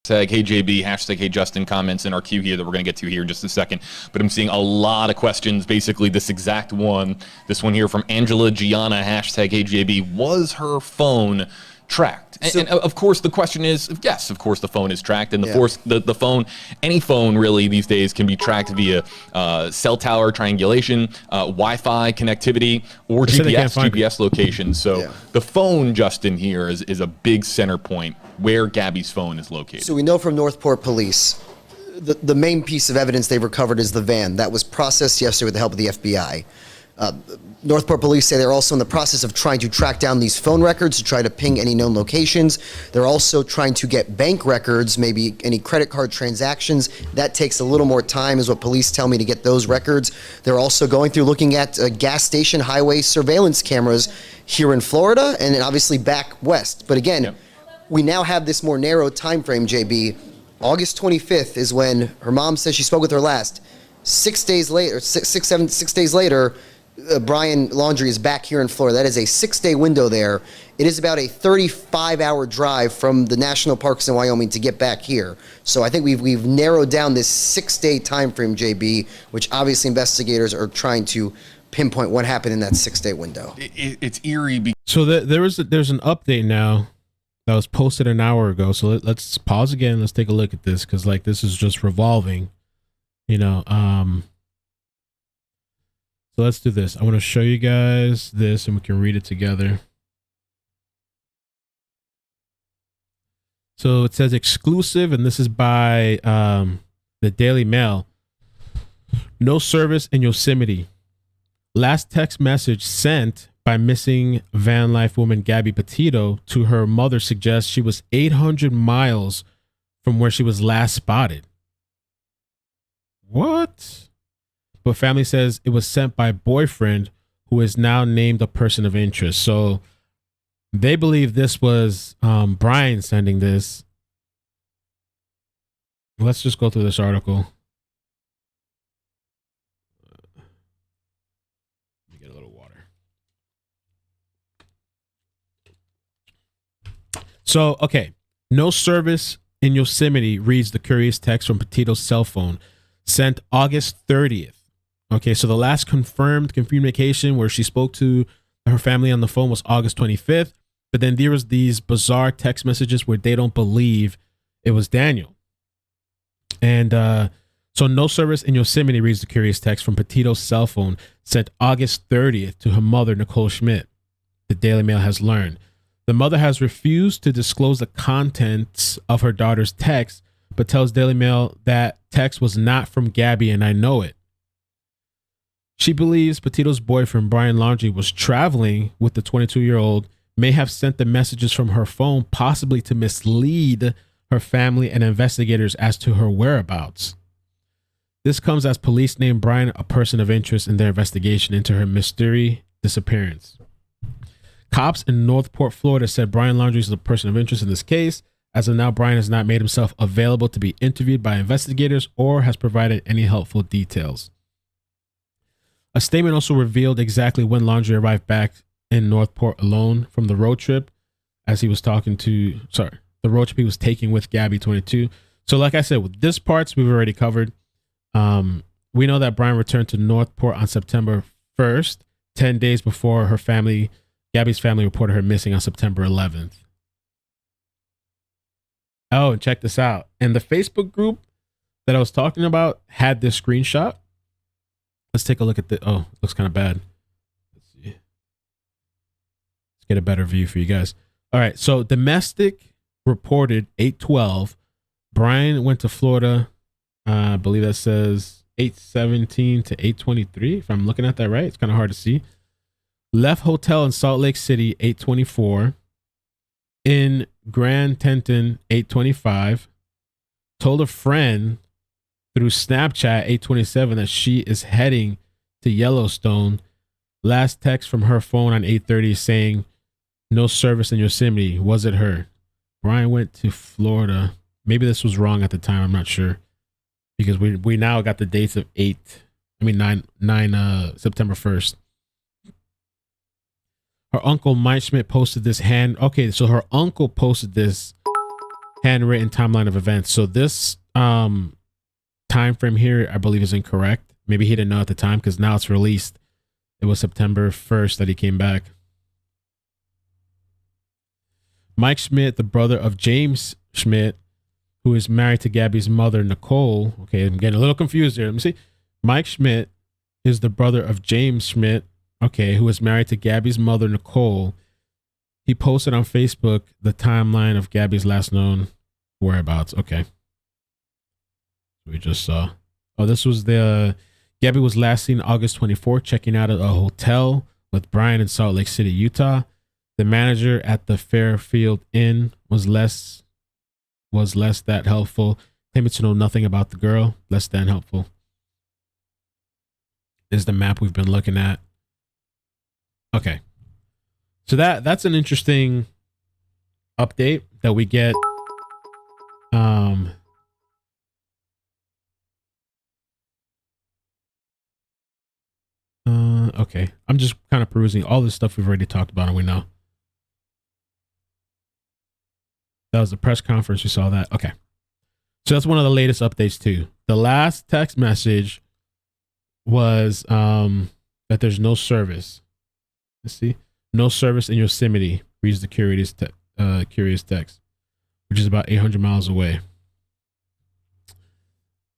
Hashtag HeyJB, hashtag HeyJustin comments in our queue here that we're going to get to here in just a second. But I'm seeing a lot of questions, basically this exact one. This one here from Angela Gianna, hashtag HeyJB. Was her phone tracked? And of course, the question is, yes, of course the phone is tracked. And the phone, any phone really these days can be tracked via cell tower triangulation, Wi-Fi connectivity, or GPS location. So the phone, Justin, here is a big center point where Gabby's phone is located. So we know from Northport Police, the main piece of evidence they recovered is the van that was processed yesterday with the help of the FBI. Northport police say they're also in the process of trying to track down these phone records to try to ping any known locations. They're also trying to get bank records, maybe any credit card transactions. That takes a little more time, is what police tell me, to get those records. They're also going through looking at gas station highway surveillance cameras here in Florida and then obviously back west. But again, we now have this more narrow time frame, JB. August 25th is when her mom says she spoke with her last. 6 days later, 6 days later, Brian Laundrie is back here in Florida. That is a 6-day window there. It is about a 35-hour drive from the national parks in Wyoming to get back here. So I think we've narrowed down this 6-day time frame, JB, which obviously investigators are trying to pinpoint what happened in that 6-day window. It's eerie. So there's an update now that was posted an hour ago. So let's pause again. Let's take a look at this, because like this is just revolving, you know. So let's do this. I want to show you guys this and we can read it together. So it says exclusive, and this is by the Daily Mail. No service in Yosemite. Last text message sent by missing van life woman Gabby Petito to her mother suggests she was 800 miles from where she was last spotted. What? But family says it was sent by boyfriend, who is now named a person of interest. So they believe this was Brian sending this. Let's just go through this article. Let me get a little water. So, okay. No service in Yosemite, reads the curious text from Petito's cell phone, sent August 30th. Okay, so the last confirmed communication where she spoke to her family on the phone was August 25th. But then there was these bizarre text messages where they don't believe it was Daniel. And so no service in Yosemite, reads the curious text from Petito's cell phone, sent August 30th to her mother, Nicole Schmidt, the Daily Mail has learned. The mother has refused to disclose the contents of her daughter's text, but tells Daily Mail that text was not from Gabby, and I know it. She believes Petito's boyfriend, Brian Laundrie, was traveling with the 22-year-old, may have sent the messages from her phone, possibly to mislead her family and investigators as to her whereabouts. This comes as police named Brian a person of interest in their investigation into her mystery disappearance. Cops in Northport, Florida said Brian Laundrie is a person of interest in this case. As of now, Brian has not made himself available to be interviewed by investigators or has provided any helpful details. A statement also revealed exactly when Laundrie arrived back in Northport alone from the road trip, as he was the road trip he was taking with Gabby 22. So like I said, with this parts we've already covered. We know that Brian returned to Northport on September 1st, 10 days before Gabby's family reported her missing on September 11th. Oh, and check this out. And the Facebook group that I was talking about had this screenshot. Let's take a look at the, oh, it looks kind of bad. Let's see. Let's get a better view for you guys. All right. So domestic reported 8/12. Brian went to Florida. I believe that says 8/17 to 8/23. If I'm looking at that right, it's kind of hard to see. Left hotel in Salt Lake City, 8/24. In Grand Teton, 8/25. Told a friend through Snapchat, 8/27, that she is heading to Yellowstone. Last text from her phone on 8:30 saying no service in Yosemite. Was it her? Brian went to Florida. Maybe this was wrong at the time. I'm not sure, because we now got the dates of 9 September 1st. Her uncle Mike Schmidt posted this so her uncle posted this handwritten timeline of events. So this time frame here, I believe, is incorrect. Maybe he didn't know at the time, because now it's released. It was September 1st that he came back. Mike Schmidt, the brother of James Schmidt, who is married to Gabby's mother, Nicole. Okay, I'm getting a little confused here. Let me see. Mike Schmidt is the brother of James Schmidt, okay, who is married to Gabby's mother, Nicole. He posted on Facebook the timeline of Gabby's last known whereabouts. Okay. We just saw. Oh, this was the Gabby was last seen August 24th checking out at a hotel with Brian in Salt Lake City, Utah. The manager at the Fairfield Inn was less that helpful, claiming to know nothing about the girl. Less than helpful. Is the map we've been looking at. Okay. So that's an interesting update that we get. Okay. I'm just kind of perusing all this stuff we've already talked about and we know. That was the press conference. We saw that. Okay. So that's one of the latest updates too. The last text message was that there's no service. Let's see. No service in Yosemite, reads the curious text, which is about 800 miles away.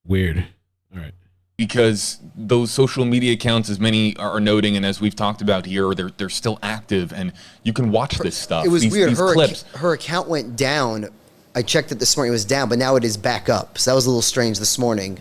Weird. All right. Because those social media accounts, as many are noting, and as we've talked about here, they're still active, and you can watch this stuff. It was weird. These clips. Her account went down. I checked it this morning. It was down, but now it is back up. So that was a little strange this morning.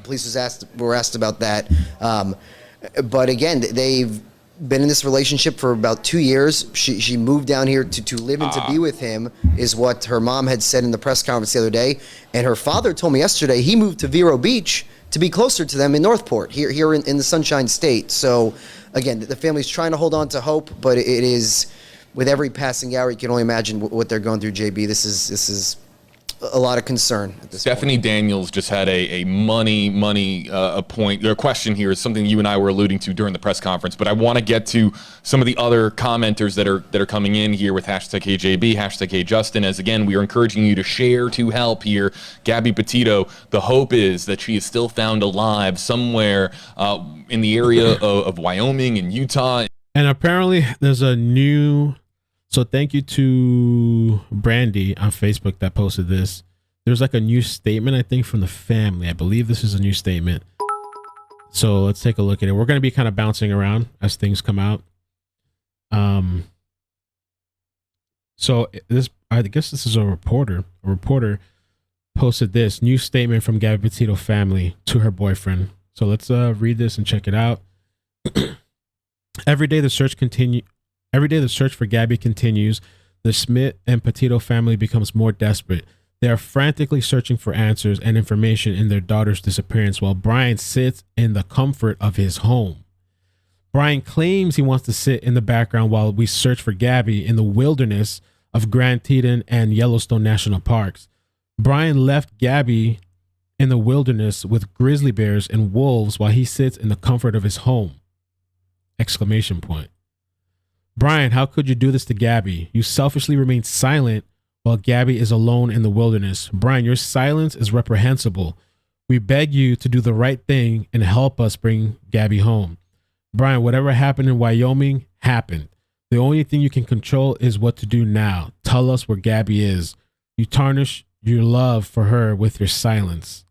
Police were asked about that. But again, they've been in this relationship for about 2 years. She moved down here to live and to be with him, is what her mom had said in the press conference the other day. And her father told me yesterday he moved to Vero Beach to be closer to them in Northport, here in the Sunshine State. So again, the family's trying to hold on to hope, but it is, with every passing hour, you can only imagine what they're going through, JB. This is a lot of concern at this Stephanie point. Daniels just had a point. Their question here is something you and I were alluding to during the press conference, but I want to get to some of the other commenters that are coming in here with #HeyJB, #HeyJustin, as again, we are encouraging you to share to help here. Gabby Petito, the hope is that she is still found alive somewhere in the area of Wyoming and Utah. And apparently there's a new... So thank you to Brandy on Facebook that posted this. There's like a new statement, I think, from the family. I believe this is a new statement. So let's take a look at it. We're going to be kind of bouncing around as things come out. So this, I guess this is a reporter. A reporter posted this new statement from Gabby Petito family to her boyfriend. So let's read this and check it out. Every day the search for Gabby continues. The Smith and Petito family becomes more desperate. They are frantically searching for answers and information in their daughter's disappearance while Brian sits in the comfort of his home. Brian claims he wants to sit in the background while we search for Gabby in the wilderness of Grand Teton and Yellowstone National Parks. Brian left Gabby in the wilderness with grizzly bears and wolves while he sits in the comfort of his home. Exclamation point. Brian, how could you do this to Gabby? You selfishly remain silent while Gabby is alone in the wilderness. Brian, your silence is reprehensible. We beg you to do the right thing and help us bring Gabby home. Brian, whatever happened in Wyoming happened. The only thing you can control is what to do now. Tell us where Gabby is. You tarnish your love for her with your silence.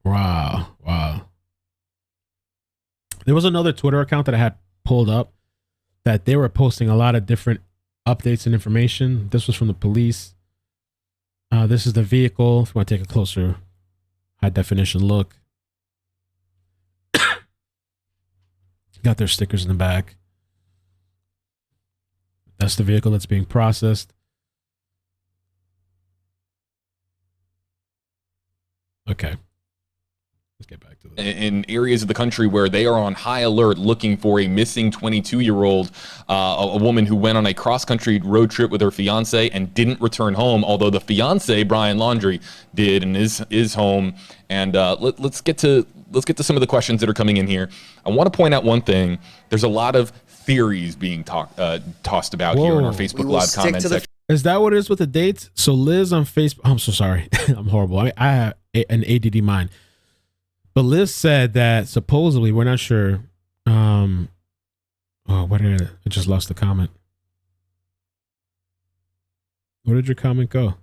Wow. There was another Twitter account that I had pulled up that they were posting a lot of different updates and information. This was from the police. This is the vehicle. If you want to take a closer high definition look. Got their stickers in the back. That's the vehicle that's being processed. Okay. Let's get back to this. In areas of the country where they are on high alert looking for a missing 22-year-old, a woman who went on a cross-country road trip with her fiance and didn't return home, although the fiance, Brian Laundrie, did and is home. And let's get to some of the questions that are coming in here. I want to point out one thing. There's a lot of theories being tossed about here in our Facebook Live comment section. Is that what it is with the dates? So Liz on Facebook, I'm so sorry. I'm horrible. I have an ADD mind. But Liz said that supposedly, we're not sure. I just lost the comment. Where did your comment go?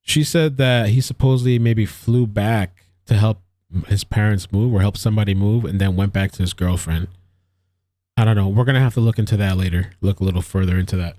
She said that he supposedly maybe flew back to help his parents move or help somebody move and then went back to his girlfriend. I don't know. We're going to have to look into that later. Look a little further into that.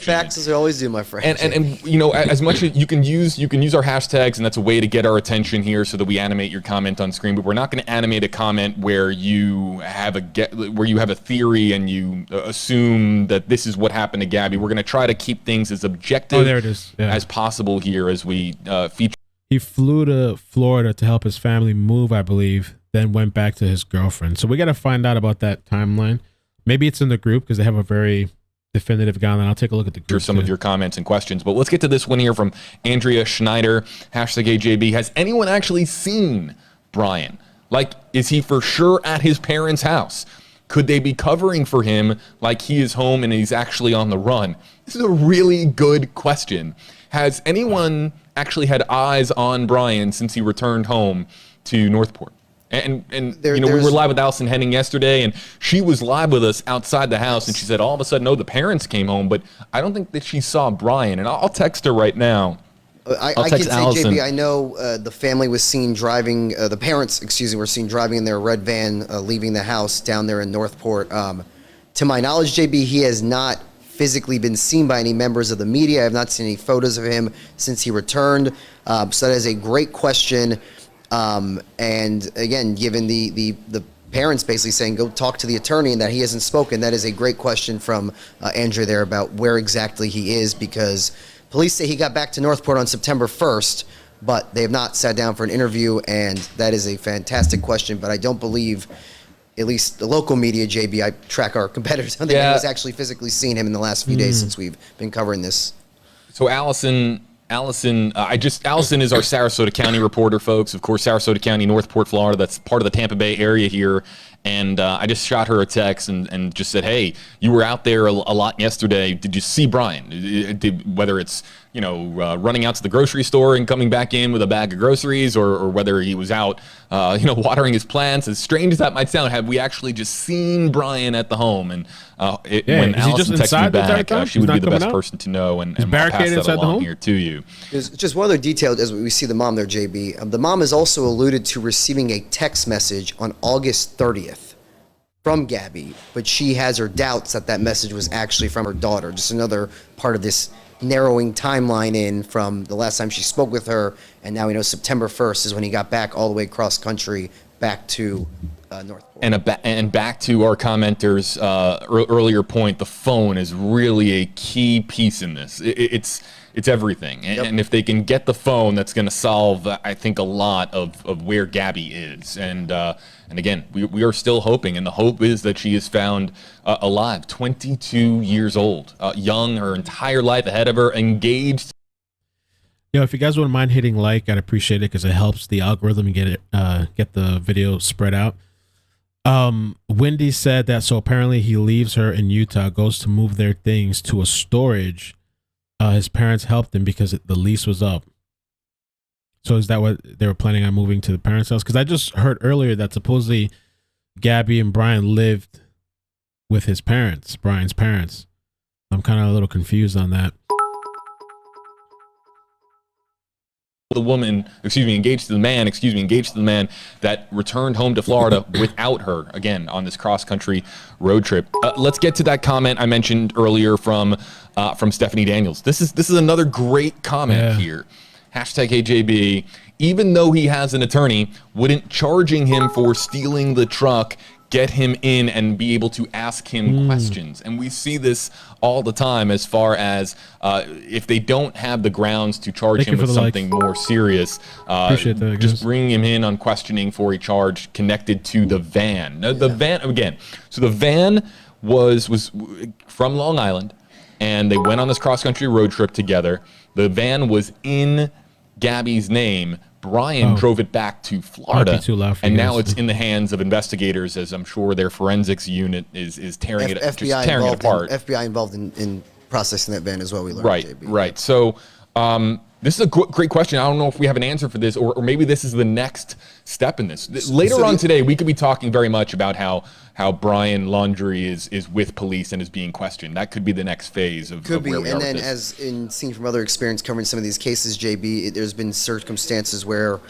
Facts as I always do, my friend. And you know, as much as you can use our hashtags, and that's a way to get our attention here so that we animate your comment on screen, but we're not going to animate a comment where you have a theory and you assume that this is what happened to Gabby. We're going to try to keep things as objective as possible here as we feature. He flew to Florida to help his family move, I believe, then went back to his girlfriend. So we got to find out about that timeline. Maybe it's in the group because they have a very definitive guideline. I'll take a look at the group. Some of your comments and questions, but let's get to this one here from Andrea Schneider, #AJB. Has anyone actually seen Brian? Like, is he for sure at his parents' house? Could they be covering for him like he is home and he's actually on the run? This is a really good question. Has anyone actually had eyes on Brian since he returned home to Northport? And you know, we were live with Allison Henning yesterday, and she was live with us outside the house, and she said all of a sudden, oh, the parents came home, but I don't think that she saw Brian. And I'll text her right now. I can say, Allison. JB, I know the family was seen driving, the parents, excuse me, were seen driving in their red van, leaving the house down there in Northport. To my knowledge, JB, he has not physically been seen by any members of the media. I have not seen any photos of him since he returned. So that is a great question. And again, given the parents basically saying, go talk to the attorney, and that he hasn't spoken, that is a great question from Andrea there about where exactly he is, because police say he got back to Northport on September 1st, but they have not sat down for an interview, and that is a fantastic question, but I don't believe, at least the local media, JB, I track our competitors, I don't think anyone's actually physically seen him in the last few days since we've been covering this. So Allison is our Sarasota County reporter, folks. Of course, Sarasota County, Northport, Florida. That's part of the Tampa Bay area here. And I just shot her a text and just said, hey, you were out there a lot yesterday. Did you see Brian? Whether it's, you know, running out to the grocery store and coming back in with a bag of groceries, or whether he was out, you know, watering his plants. As strange as that might sound, have we actually just seen Brian at the home? And when Allison texted me back, she would be the best person to know, and I'll pass that along here to you. There's just one other detail as we see the mom there, JB. The mom has also alluded to receiving a text message on August 30th from Gabby, but she has her doubts that message was actually from her daughter. Just another part of this narrowing timeline in from the last time she spoke with her, and now we know September 1st is when he got back all the way across country back to Northport. And back to our commenter's earlier point, the phone is really a key piece in this. It's everything. And if they can get the phone, that's going to solve, I think, a lot of where Gabby is. And again, we are still hoping, and the hope is that she is found alive, 22 years old, young, her entire life ahead of her, engaged. If you guys wouldn't mind hitting like, I'd appreciate it, because it helps the algorithm get the video spread out. Wendy said that, so apparently he leaves her in Utah, goes to move their things to a storage. His parents helped him because the lease was up. So is that what they were planning on, moving to the parents' house? Because I just heard earlier that supposedly Gabby and Brian lived with his parents, Brian's parents. I'm kind of a little confused on that. Engaged to the man that returned home to Florida without her, again, on this cross-country road trip. Let's get to that comment I mentioned earlier from Stephanie Daniels. This is another great comment here. #AJB. Even though he has an attorney, wouldn't charging him for stealing the truck get him in and be able to ask him questions? And we see this all the time, as far as if they don't have the grounds to charge him with something more serious, just bring him in on questioning for a charge connected to the van. Now, the van, again, so the van was from Long Island, and they went on this cross-country road trip together. The van was in Gabby's name. Brian drove it back to Florida, and now it's in the hands of investigators, as I'm sure their forensics unit is tearing it apart. FBI involved in processing that van as well, we learned. Right. So this is a great question. I don't know if we have an answer for this, or maybe this is the next step in this. Later on today, we could be talking very much about how Brian Laundrie is with police and is being questioned. That could be the next phase of where we are. And then, as in seen from other experience covering some of these cases, JB, there's been circumstances where,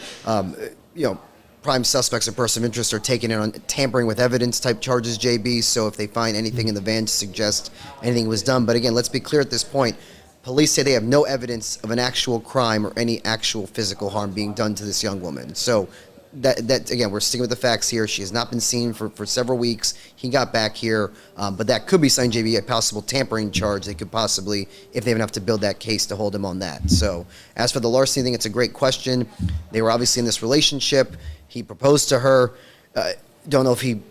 prime suspects or person of interest are taken in on tampering with evidence type charges, JB. So if they find anything in the van to suggest anything was done. But again, let's be clear at this point. Police say they have no evidence of an actual crime or any actual physical harm being done to this young woman. So that again, we're sticking with the facts here. She has not been seen for several weeks. He got back here, but that could be something, JB, a possible tampering charge. They could possibly, if they have enough to build that case, to hold him on that. So as for the larceny thing, it's a great question. They were obviously in this relationship. He proposed to her. Don't know if he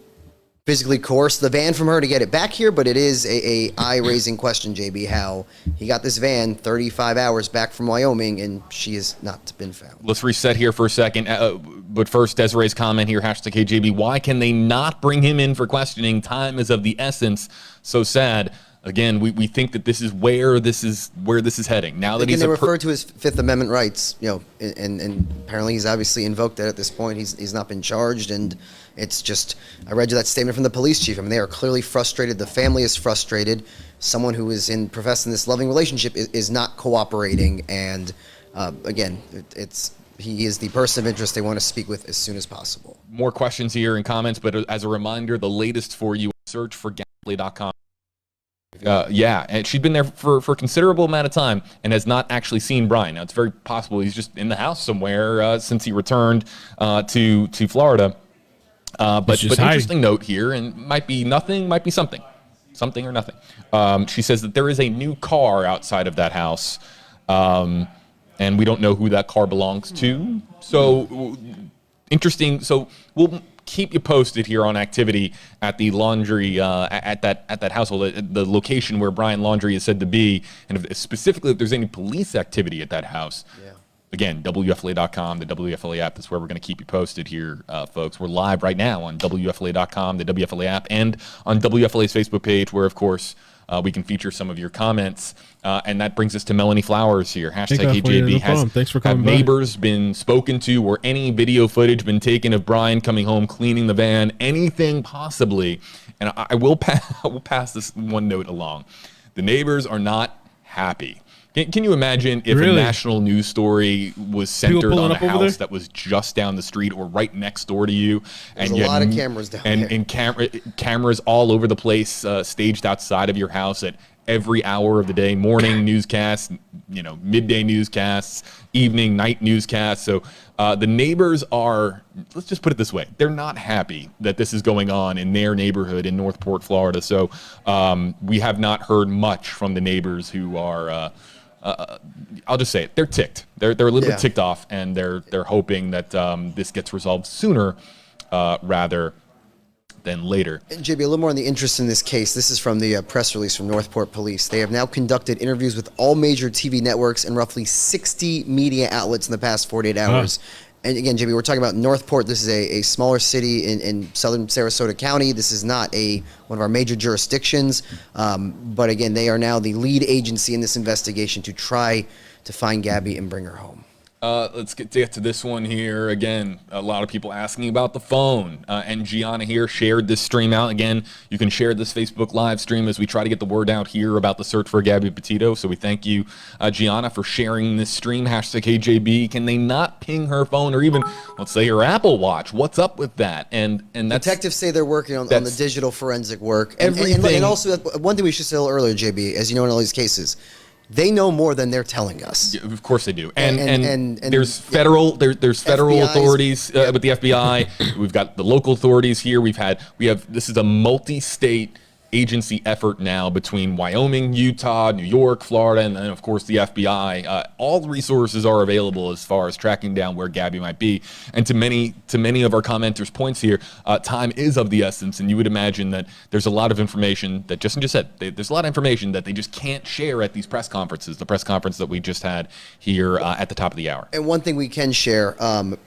physically coerced the van from her to get it back here, but it is a eye-raising question, JB, how he got this van 35 hours back from Wyoming and she has not been found. Let's reset here for a second. But first, Desiree's comment here, #KJB. Why can they not bring him in for questioning? Time is of the essence. So sad. Again, we think that this is where this is heading. Now that they refer to his Fifth Amendment rights, and apparently he's obviously invoked that at this point. He's not been charged, and it's just, I read you that statement from the police chief. I mean, they are clearly frustrated. The family is frustrated. Someone who is professing this loving relationship is not cooperating, and again, he is the person of interest they want to speak with as soon as possible. More questions here and comments, but as a reminder, the latest for you, search for Gambly.com. Yeah, and she'd been there for a considerable amount of time and has not actually seen Brian. Now, it's very possible he's just in the house somewhere since he returned to Florida. But interesting note here, and might be nothing, might be something or nothing. She says that there is a new car outside of that house, and we don't know who that car belongs to. So interesting. So we'll keep you posted here on activity at the Laundrie at that household, at the location where Brian Laundrie is said to be, and specifically if there's any police activity at that house. Yeah. Again, WFLA.com, the WFLA app. That's where we're going to keep you posted here, folks. We're live right now on WFLA.com, the WFLA app, and on WFLA's Facebook page, where, of course, we can feature some of your comments. And that brings us to Melanie Flowers here. #HJB. Thanks for coming by. Neighbors been spoken to, or any video footage been taken of Brian coming home, cleaning the van, anything possibly. And I will pass this one note along. The neighbors are not happy. Can you imagine if a national news story was centered on a house that was just down the street or right next door to you? There's a lot of cameras down there. And cameras all over the place, staged outside of your house at every hour of the day, morning newscasts, midday newscasts, evening, night newscasts. So the neighbors are, let's just put it this way, they're not happy that this is going on in their neighborhood in Northport, Florida. So we have not heard much from the neighbors who are I'll just say it. They're ticked. They're a little bit ticked off, and they're hoping that this gets resolved sooner rather than later. And JB, a little more on the interest in this case. This is from the press release from Northport Police. They have now conducted interviews with all major TV networks and roughly 60 media outlets in the past 48 hours. And again, JB, we're talking about Northport. This is a smaller city in southern Sarasota County. This is not one of our major jurisdictions. But again, they are now the lead agency in this investigation to try to find Gabby and bring her home. Let's get to this one here. Again, a lot of people asking about the phone. And Gianna here shared this stream out. Again, you can share this Facebook live stream as we try to get the word out here about the search for Gabby Petito. So we thank you, Gianna, for sharing this stream. #KJB. Can they not ping her phone or even, let's say, her Apple Watch? What's up with that? And that's, detectives say they're working on the digital forensic work. And also, one thing we should say a little earlier, JB, as you know, in all these cases, they know more than they're telling us. Yeah, of course they do. And there's federal authorities with the FBI. We've got the local authorities here. This is a multi-state agency effort now between Wyoming, Utah, New York, Florida, and of course the FBI. All the resources are available as far as tracking down where Gabby might be. And to many of our commenters' points here, time is of the essence, and you would imagine that there's a lot of information that Justin just said. There's a lot of information that they just can't share at these press conferences. The press conference that we just had here at the top of the hour. And one thing we can share, the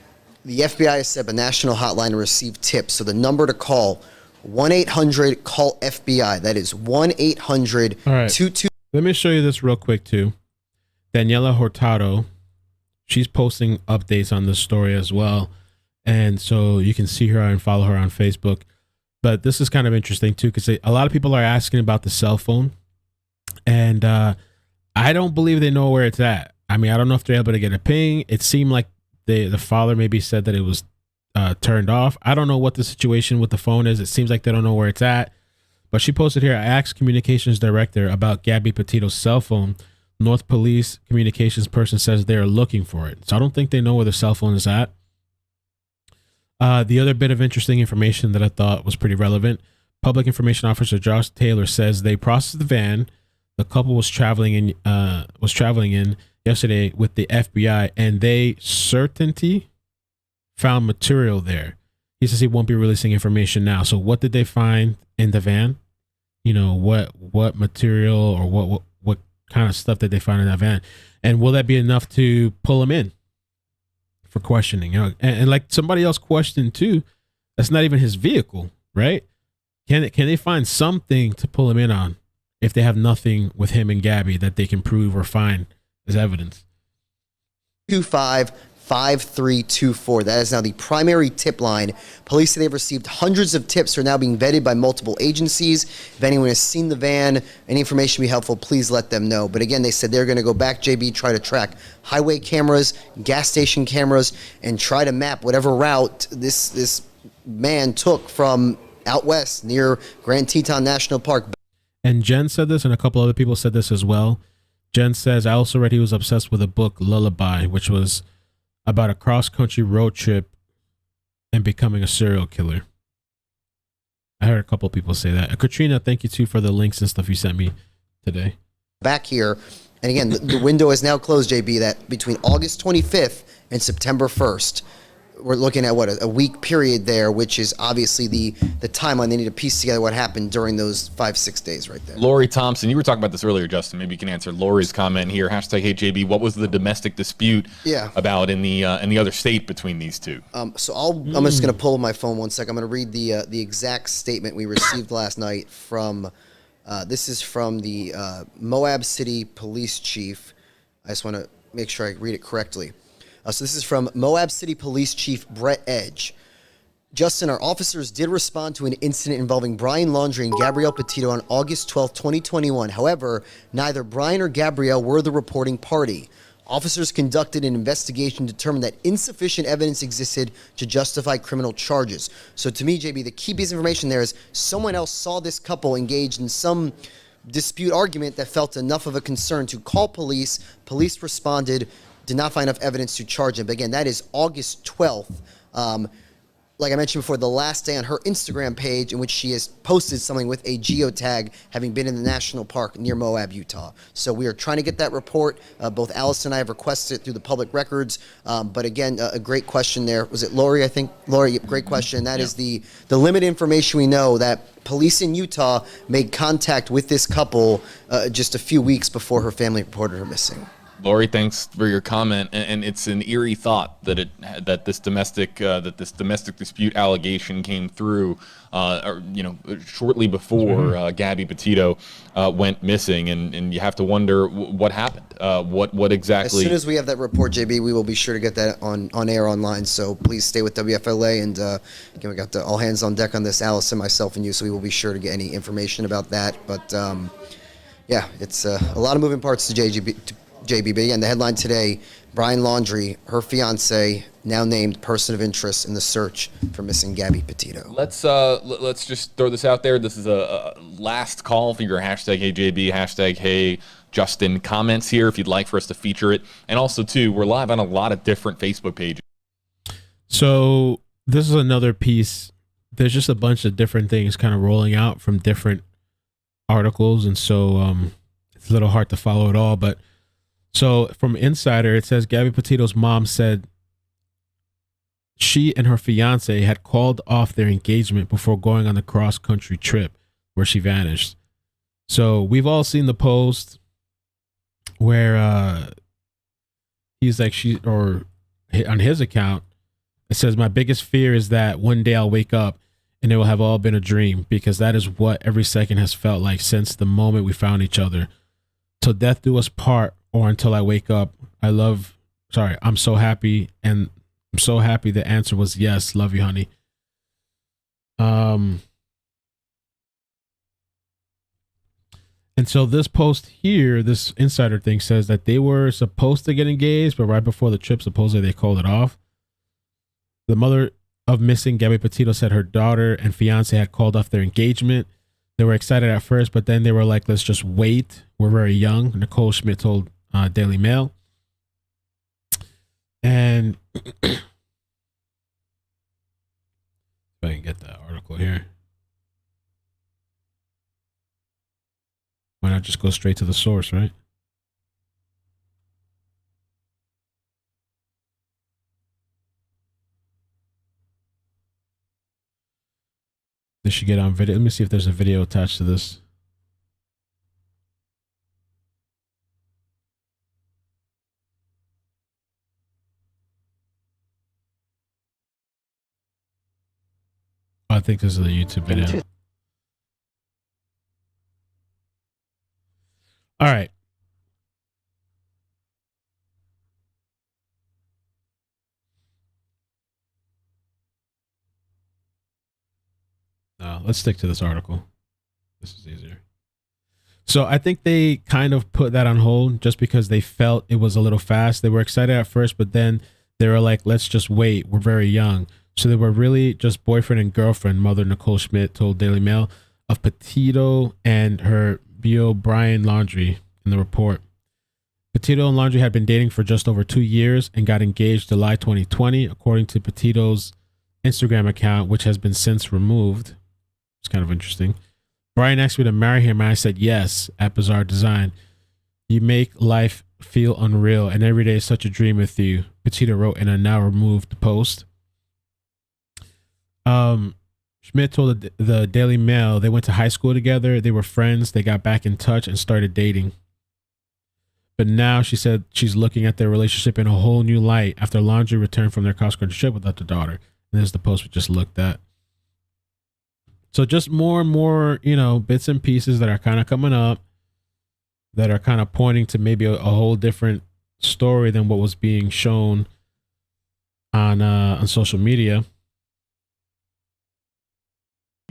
FBI has set up a national hotline to receive tips. So the number to call, 1-800-CALL-FBI. That is 1-800-22. Let me show you this real quick too. Daniela Hurtado, she's posting updates on this story as well, and so you can see her and follow her on Facebook. But this is kind of interesting too, because a lot of people are asking about the cell phone, and I don't believe they know where it's at. I mean, I don't know if they're able to get a ping. It seemed like the father maybe said that it was turned off. I don't know what the situation with the phone is. It seems like they don't know where it's at. But she posted here, I asked communications director about Gabby Petito's cell phone. North Police communications person says they're looking for it. So I don't think they know where the cell phone is at. The other bit of interesting information that I thought was pretty relevant, Public Information Officer Josh Taylor says they processed the van the couple was traveling in yesterday with the FBI, and they certainty found material there. He says he won't be releasing information now. So what did they find in the van? You know, what material or what kind of stuff did they find in that van? And will that be enough to pull him in for questioning? You know, and like somebody else questioned too, that's not even his vehicle, right? Can they find something to pull him in on if they have nothing with him and Gabby that they can prove or find as evidence? 255324. That is now the primary tip line. Police say they've received hundreds of tips, are now being vetted by multiple agencies. If anyone has seen the van, any information be helpful, please let them know. But again, they said they're going to go back, JB, try to track highway cameras, gas station cameras, and try to map whatever route this man took from out west near Grand Teton National Park. And Jen said this, and a couple other people said this as well. Jen says, I also read he was obsessed with a book, Lullaby, which was about a cross-country road trip and becoming a serial killer. I heard a couple of people say that. Katrina, thank you too for the links and stuff you sent me today. Back here, and again, the window is now closed, JB, that between August 25th and September 1st, we're looking at a week period there, which is obviously the timeline. They need to piece together what happened during those 5-6 days right there. Lori Thompson, you were talking about this earlier, Justin. Maybe you can answer Lori's comment here. Hashtag HeyJB. What was the domestic dispute about in the other state between these two? I'm just going to pull my phone one sec. I'm going to read the exact statement we received last night from. This is from the MOAB City Police Chief. I just want to make sure I read it correctly. So this is from MOAB City Police Chief Brett Edge. Justin, our officers did respond to an incident involving Brian Laundrie and Gabrielle Petito on August 12, 2021. However, neither Brian or Gabrielle were the reporting party. Officers conducted an investigation, determined that insufficient evidence existed to justify criminal charges. So to me, JB, the key piece of information there is someone else saw this couple engaged in some dispute argument that felt enough of a concern to call police. Police responded, did not find enough evidence to charge him. But again, that is August 12th. Like I mentioned before, the last day on her Instagram page in which she has posted something with a geotag having been in the national park near Moab, Utah. So we are trying to get that report. Both Alice and I have requested it through the public records. But again, a great question there. Was it Lori, I think? Lori, great question. That is the limited information we know, that police in Utah made contact with this couple just a few weeks before her family reported her missing. Lori, thanks for your comment, and it's an eerie thought that this domestic dispute allegation came through, shortly before Gabby Petito went missing, and you have to wonder what happened, what exactly. As soon as we have that report, JB, we will be sure to get that on air online. So please stay with WFLA, and again, we got all hands on deck on this, Alice and myself and you. So we will be sure to get any information about that. But it's a lot of moving parts to JB, but again, the headline today, Brian Laundrie, her fiance, now named person of interest in the search for missing Gabby Petito. Let's just throw this out there. This is a last call for your hashtag HeyJB, hashtag HeyJustin comments here if you'd like for us to feature it. And also, too, we're live on a lot of different Facebook pages. So this is another piece. There's just a bunch of different things kind of rolling out from different articles, and so it's a little hard to follow it all, but so from Insider, it says Gabby Petito's mom said she and her fiance had called off their engagement before going on the cross-country trip where she vanished. So we've all seen the post where he's like, on his account, it says, my biggest fear is that one day I'll wake up and it will have all been a dream, because that is what every second has felt like since the moment we found each other. Till death do us part, or until I wake up. I'm so happy, and I'm so happy the answer was yes. Love you, honey. And so this post here, this Insider thing, says that they were supposed to get engaged, but right before the trip, supposedly they called it off. The mother of missing Gabby Petito said her daughter and fiance had called off their engagement. They were excited at first, but then they were like, let's just wait. We're very young. Nicole Schmidt told Daily Mail. And if I can get that article here. Why not just go straight to the source, right? This should get on video. Let me see if there's a video attached to this. I think this is a YouTube video. All right. Let's stick to this article. This is easier. So I think they kind of put that on hold just because they felt it was a little fast. They were excited at first, but then they were like, let's just wait. We're very young. So they were really just boyfriend and girlfriend, mother Nicole Schmidt told Daily Mail of Petito and her Bio Brian Laundrie in the report. Petito and Laundrie had been dating for just over 2 years and got engaged July 2020, according to Petito's Instagram account, which has been since removed. It's kind of interesting. Brian asked me to marry him, and I said yes at Bizarre Design. You make life feel unreal, and every day is such a dream with you, Petito wrote in a now removed post. Schmidt told the Daily Mail they went to high school together. They were friends. They got back in touch and started dating. But now she said she's looking at their relationship in a whole new light after Laundrie returned from their cross-country trip without their daughter. And there's the post we just looked at. So just more and more, you know, bits and pieces that are kind of coming up that are kind of pointing to maybe a whole different story than what was being shown on social media.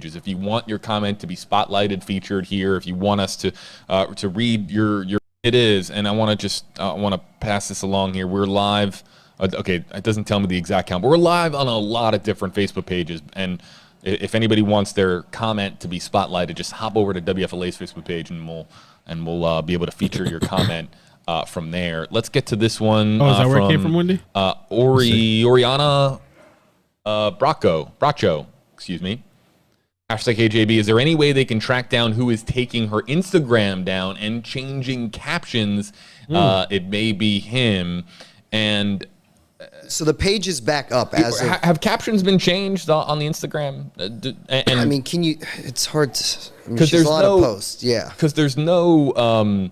If you want your comment to be spotlighted, featured here, if you want us to read your it is, and I want to pass this along here. We're live. Okay, it doesn't tell me the exact count, but we're live on a lot of different Facebook pages. And if anybody wants their comment to be spotlighted, just hop over to WFLA's Facebook page, and we'll be able to feature your comment from there. Let's get to this one. Oh, is that where it came from, Wendy? Oriana Bracho, excuse me. Hashtag KJB, is there any way they can track down who is taking her Instagram down and changing captions? It may be him. And so the page is back up. Have captions been changed on the Instagram? And I mean, it's hard to, because there's a lot of posts. Yeah. Because there's no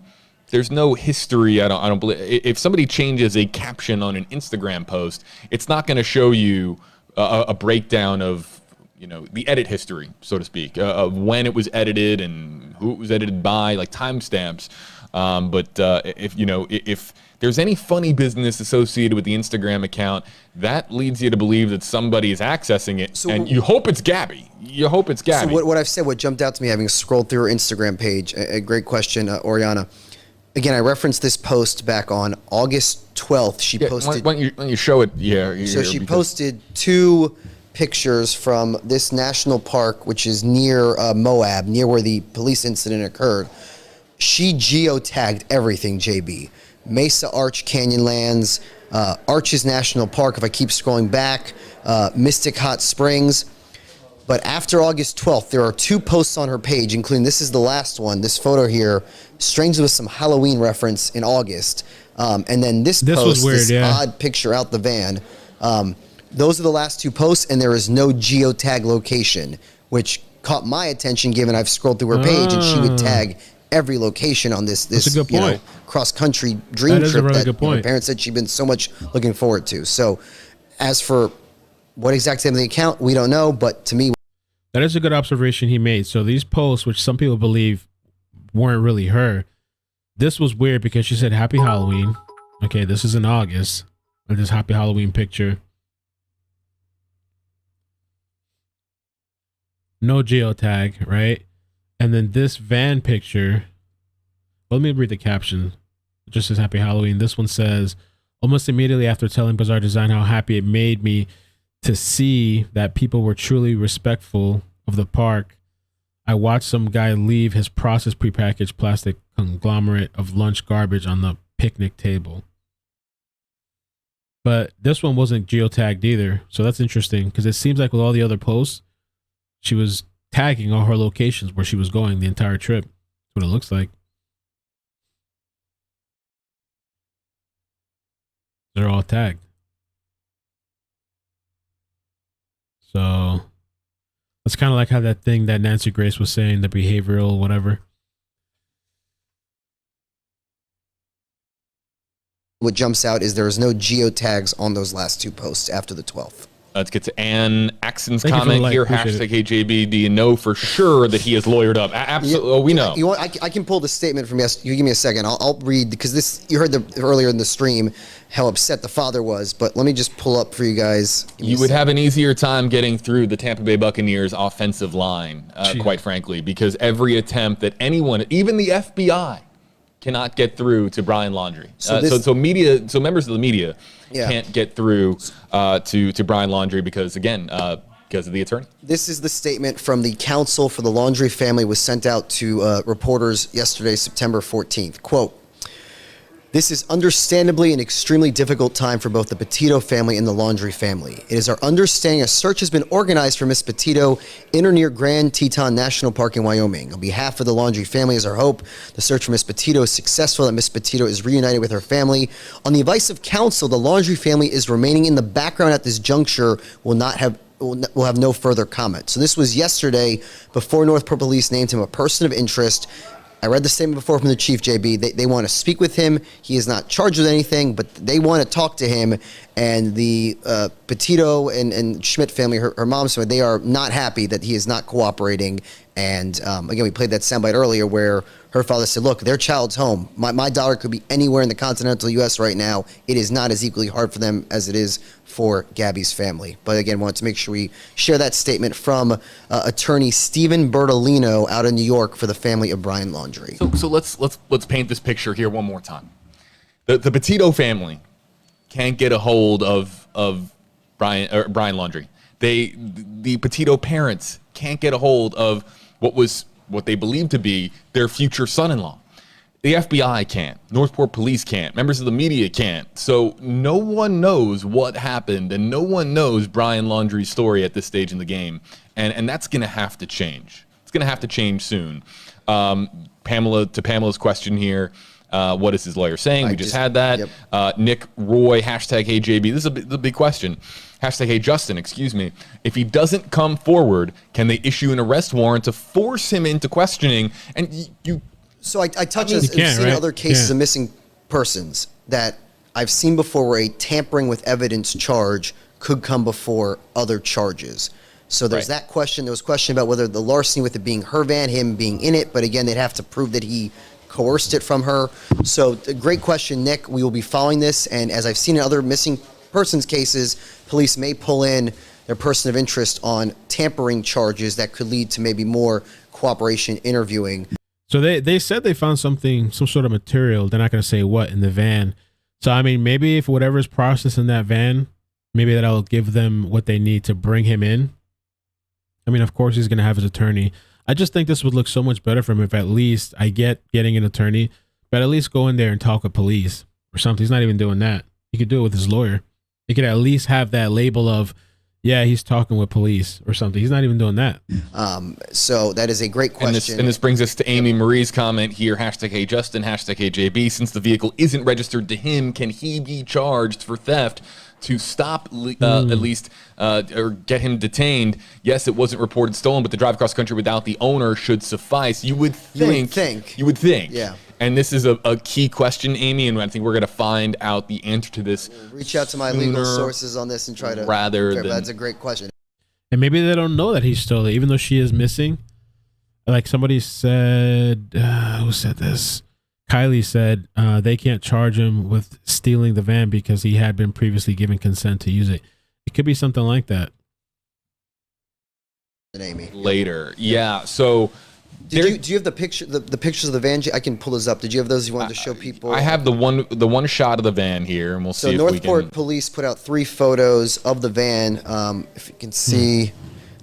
history. I don't believe if somebody changes a caption on an Instagram post, it's not going to show you a breakdown of, you know, the edit history, so to speak, of when it was edited and who it was edited by, like timestamps. But if there's any funny business associated with the Instagram account, that leads you to believe that somebody is accessing it, and you hope it's Gabby. You hope it's Gabby. So what I've said, what jumped out to me, having scrolled through her Instagram page, a great question, Oriana. Again, I referenced this post back on August 12th. She posted. Why don't you show it? Yeah. So she posted 2 pictures from this national park, which is near MOAB, near where the police incident occurred. She geotagged everything, JB. Mesa Arch Canyonlands, Arches National Park, if I keep scrolling back, Mystic Hot Springs. But after August 12th, there are 2 posts on her page, including, this is the last one, this photo here, strings with some Halloween reference in August. And then this post, was weird, this odd picture out the van. Those are the last 2 posts, and there is no geotag location, which caught my attention given I've scrolled through her page, and she would tag every location on this cross-country dream trip that her parents said she'd been so much looking forward to. So as for what exactly in the account, we don't know, but to me... That is a good observation he made. So these posts, which some people believe weren't really her, this was weird because she said Happy Halloween. Okay, this is in August. This Happy Halloween picture. No geotag, right? And then this van picture, well, let me read the caption. It just says Happy Halloween. This one says, almost immediately after telling Bizarre Design how happy it made me to see that people were truly respectful of the park. I watched some guy leave his processed prepackaged plastic conglomerate of lunch garbage on the picnic table. But this one wasn't geotagged either. So that's interesting because it seems like with all the other posts, she was tagging all her locations where she was going the entire trip. That's what it looks like. They're all tagged. So it's kind of like how that thing that Nancy Grace was saying, the behavioral whatever. What jumps out is there is no geotags on those last two posts after the 12th. Let's get to Ann Axon's Thank you for the comment like. here. Appreciate Hashtag HJB. Do you know for sure that he is lawyered up? Absolutely. Oh, we know. You want? I can pull the statement from yes. You give me a second. I'll read because this you heard earlier in the stream how upset the father was. But let me just pull up for you guys. You would have an easier time getting through the Tampa Bay Buccaneers offensive line, quite frankly, because every attempt that anyone, even the FBI, cannot get through to Brian Laundrie. So members of the media can't get through to Brian Laundrie because of the attorney. This is the statement from the counsel for the Laundrie family was sent out to reporters yesterday, September 14th. Quote, "This is understandably an extremely difficult time for both the Petito family and the Laundrie family. It is our understanding a search has been organized for Miss Petito in or near Grand Teton National Park in Wyoming. On behalf of the Laundrie family is our hope the search for Miss Petito is successful, that Miss Petito is reunited with her family. On the advice of counsel, the Laundrie family is remaining in the background at this juncture, will have no further comment." So this was yesterday before Northport Police named him a person of interest. I read the statement before from the chief, JB. They want to speak with him. He is not charged with anything, but they want to talk to him. And the Petito and Schmidt family, her mom's family, they are not happy that he is not cooperating. And again, we played that soundbite earlier where her father said, look, their child's home. My daughter could be anywhere in the continental U.S. right now. It is not as equally hard for them as it is for Gabby's family. But again, wanted to make sure we share that statement from attorney Stephen Bertolino out of New York for the family of Brian Laundrie. So let's paint this picture here one more time. The Petito family can't get a hold of Brian Laundrie. The Petito parents can't get a hold of what they believe to be their future son-in-law. The FBI can't. Northport Police can't. Members of the media can't. So no one knows what happened, and no one knows Brian Laundrie's story at this stage in the game. And that's going to have to change. It's going to have to change soon. Pamela's question here, what is his lawyer saying? We just had that. Yep. Nick Roy, hashtag HeyJB. This is the big question. Hashtag HeyJustin, excuse me. If he doesn't come forward, can they issue an arrest warrant to force him into questioning? And So I touch on seen other cases of missing persons that I've seen before where a tampering with evidence charge could come before other charges. So there's that question. There was a question about whether the larceny with it being her van, him being in it, but again, they'd have to prove that he coerced it from her. So a great question, Nick. We will be following this, and as I've seen in other missing persons cases, police may pull in their person of interest on tampering charges that could lead to maybe more cooperation interviewing. So they said they found some sort of material. They're not going to say what in the van. So, I mean, maybe if whatever's processed in that van, maybe that'll give them what they need to bring him in. I mean, of course, he's going to have his attorney. I just think this would look so much better for him if at least I get getting an attorney, but at least go in there and talk with police or something. He's not even doing that. He could do it with his lawyer. He could at least have that label of, yeah, he's talking with police or something. He's not even doing that. So that is a great question. And this brings us to Amy Marie's comment here, hashtag HeyJustin, hashtag HeyJB. Since the vehicle isn't registered to him, can he be charged for theft to stop at least or get him detained? Yes, it wasn't reported stolen, but the drive across country without the owner should suffice. You would think. Yeah. And this is a key question, Amy, and I think we're going to find out the answer to this. Reach out to my legal sources on this and try to. That's a great question. And maybe they don't know that he stole it, even though she is missing. Like somebody said, who said this? Kylie said they can't charge him with stealing the van because he had been previously given consent to use it. It could be something like that. Amy. Later. Yeah. So Do you have the picture, the pictures of the van? I can pull those up. Did you have those you wanted to show people? I have the one shot of the van here, and we'll see if we can. Northport Police put out 3 photos of the van. If you can see,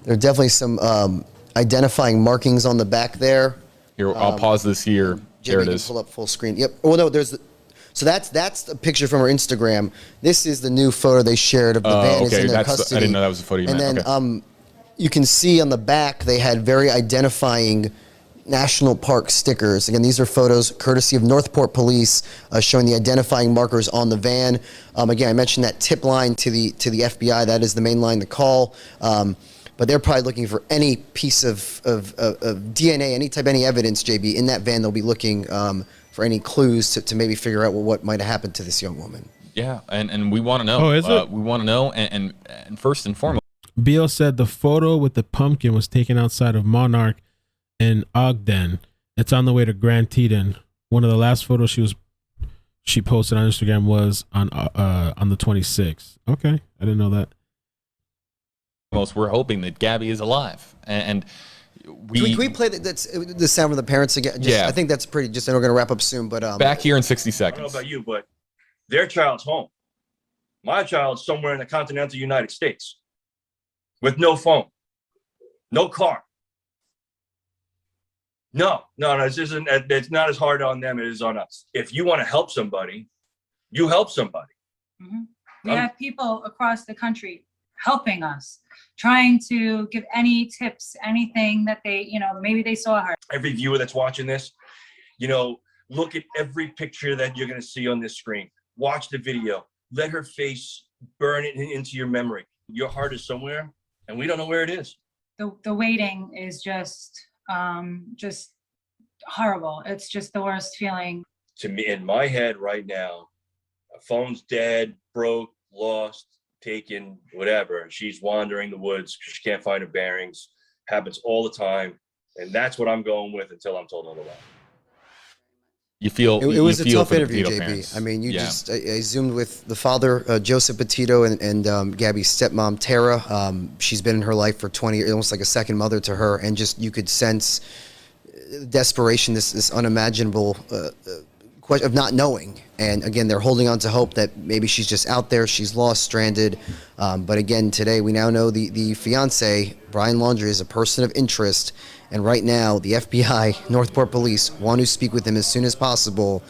there are definitely some identifying markings on the back there. Here, I'll pause this here. There it is. Pull up full screen. Yep. Oh no, so that's a picture from our Instagram. This is the new photo they shared of the van. Okay, in their custody. I didn't know that was a photo you meant. And then you can see on the back they had very identifying national park stickers. Again, these are photos courtesy of Northport Police showing the identifying markers on the van. Again, I mentioned that tip line to the FBI. That is the main line to call. But they're probably looking for any piece of DNA, any evidence, JB, in that van. They'll be looking for any clues to maybe figure out what might have happened to this young woman. Yeah, and we want to know. Oh, is it? We want to know, and first and foremost. Beal said the photo with the pumpkin was taken outside of Monarch in Ogden. It's on the way to Grand Teton. One of the last photos she posted on Instagram was on the 26th. Okay, I didn't know that. We're hoping that Gabby is alive, and can we play the sound from the parents again? Yeah, I think that's pretty. Just, and we're gonna wrap up soon, but back here in 60 I seconds. don't know about you, but their child's home. My child's somewhere in the continental United States with no phone, no car. No, it's not as hard on them as it is on us. If you want to help somebody, you help somebody. Mm-hmm. We have people across the country helping us, trying to give any tips, anything that they, maybe they saw her. Every viewer that's watching this, look at every picture that you're going to see on this screen. Watch the video. Let her face burn it into your memory. Your heart is somewhere, and we don't know where it is. The waiting is just horrible. It's just the worst feeling. To me, in my head right now, a phone's dead, broke, lost, taken, whatever. She's wandering the woods because she can't find her bearings. Happens all the time, and that's what I'm going with until I'm told otherwise. You feel it was a tough interview, JB. Parents. I mean, I zoomed with the father, Joseph Petito, and Gabby's stepmom, Tara. She's been in her life for 20 years, almost like a second mother to her, and just you could sense desperation, this unimaginable question of not knowing. And again, they're holding on to hope that maybe she's just out there, she's lost, stranded. But again, today we now know the fiance, Brian Laundrie, is a person of interest. And right now, the FBI, Northport Police, want to speak with him as soon as possible.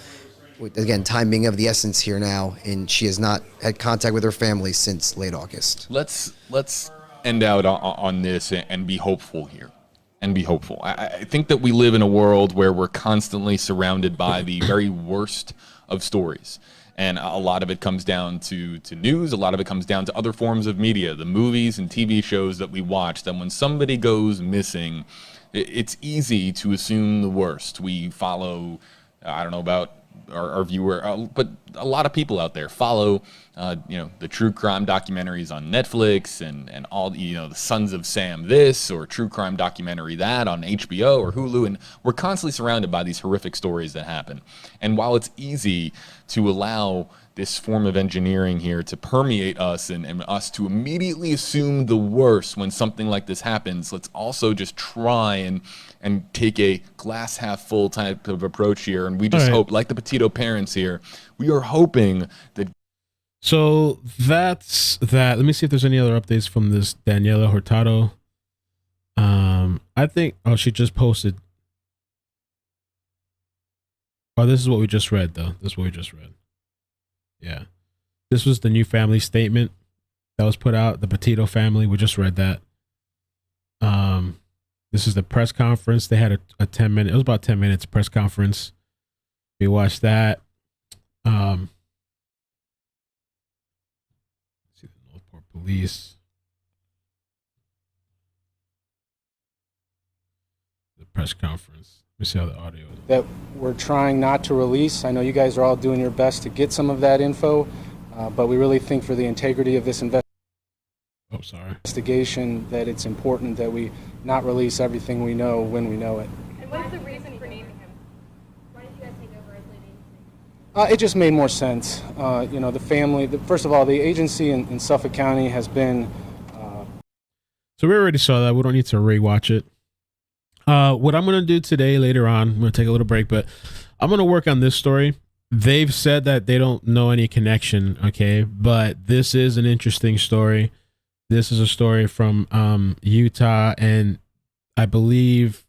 Again, time being of the essence here now, and she has not had contact with her family since late August. Let's end out on this and be hopeful here. And be hopeful. I think that we live in a world where we're constantly surrounded by the very worst of stories. And a lot of it comes down to news. A lot of it comes down to other forms of media, the movies and TV shows that we watch, that when somebody goes missing, it's easy to assume the worst. We follow, I don't know about our viewer, but a lot of people out there follow, the true crime documentaries on Netflix and all, the Sons of Sam this or true crime documentary that on HBO or Hulu. And we're constantly surrounded by these horrific stories that happen. And while it's easy to allow this form of engineering here to permeate us and us to immediately assume the worst when something like this happens, let's also just try and take a glass half full type of approach here. And we just hope, like the Petito parents here, we are hoping that. So that's that. Let me see if there's any other updates from this Daniela Hurtado. I think, she just posted. Oh, this is what we just read, though. This is what we just read. Yeah. This was the new family statement that was put out, the Petito family. We just read that. This is the press conference. They had a 10-minute, it was about 10 minutes press conference. We watched that. See the Northport Police. The press conference. Let me see how the audio is. That we're trying not to release. I know you guys are all doing your best to get some of that info, but we really think for the integrity of this investigation that it's important that we not release everything we know when we know it. And what's the reason for naming him? Why did you guys take over as lead agency? It just made more sense. The family, first of all, the agency in Suffolk County has been... So we already saw that. We don't need to rewatch it. What I'm going to do today, later on, I'm going to take a little break, but I'm going to work on this story. They've said that they don't know any connection, okay? But this is an interesting story. This is a story from Utah, and I believe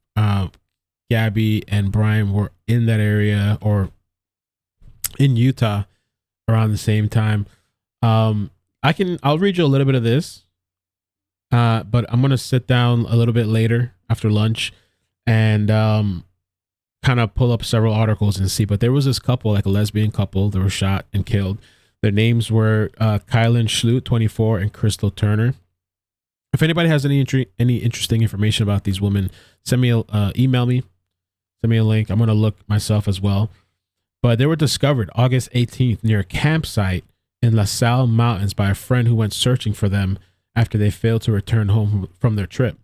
Gabby and Brian were in that area or in Utah around the same time. I'll read you a little bit of this, but I'm going to sit down a little bit later after lunch and kind of pull up several articles and see. But there was this couple, like a lesbian couple, that were shot and killed. Their names were Kylan Schlutt, 24, and Crystal Turner. If anybody has any interesting information about these women, send me email me, send me a link. I'm going to look myself as well. But they were discovered August 18th near a campsite in La Salle Mountains by a friend who went searching for them after they failed to return home from their trip.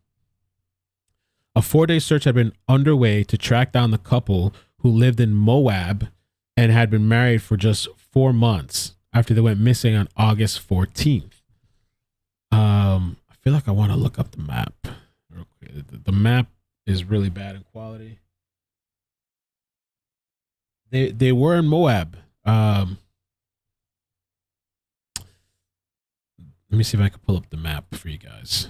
A 4-day search had been underway to track down the couple who lived in MOAB and had been married for just 4 months after they went missing on August 14th. I feel like I want to look up the map. Okay. The map is really bad in quality. They were in MOAB. Let me see if I can pull up the map for you guys,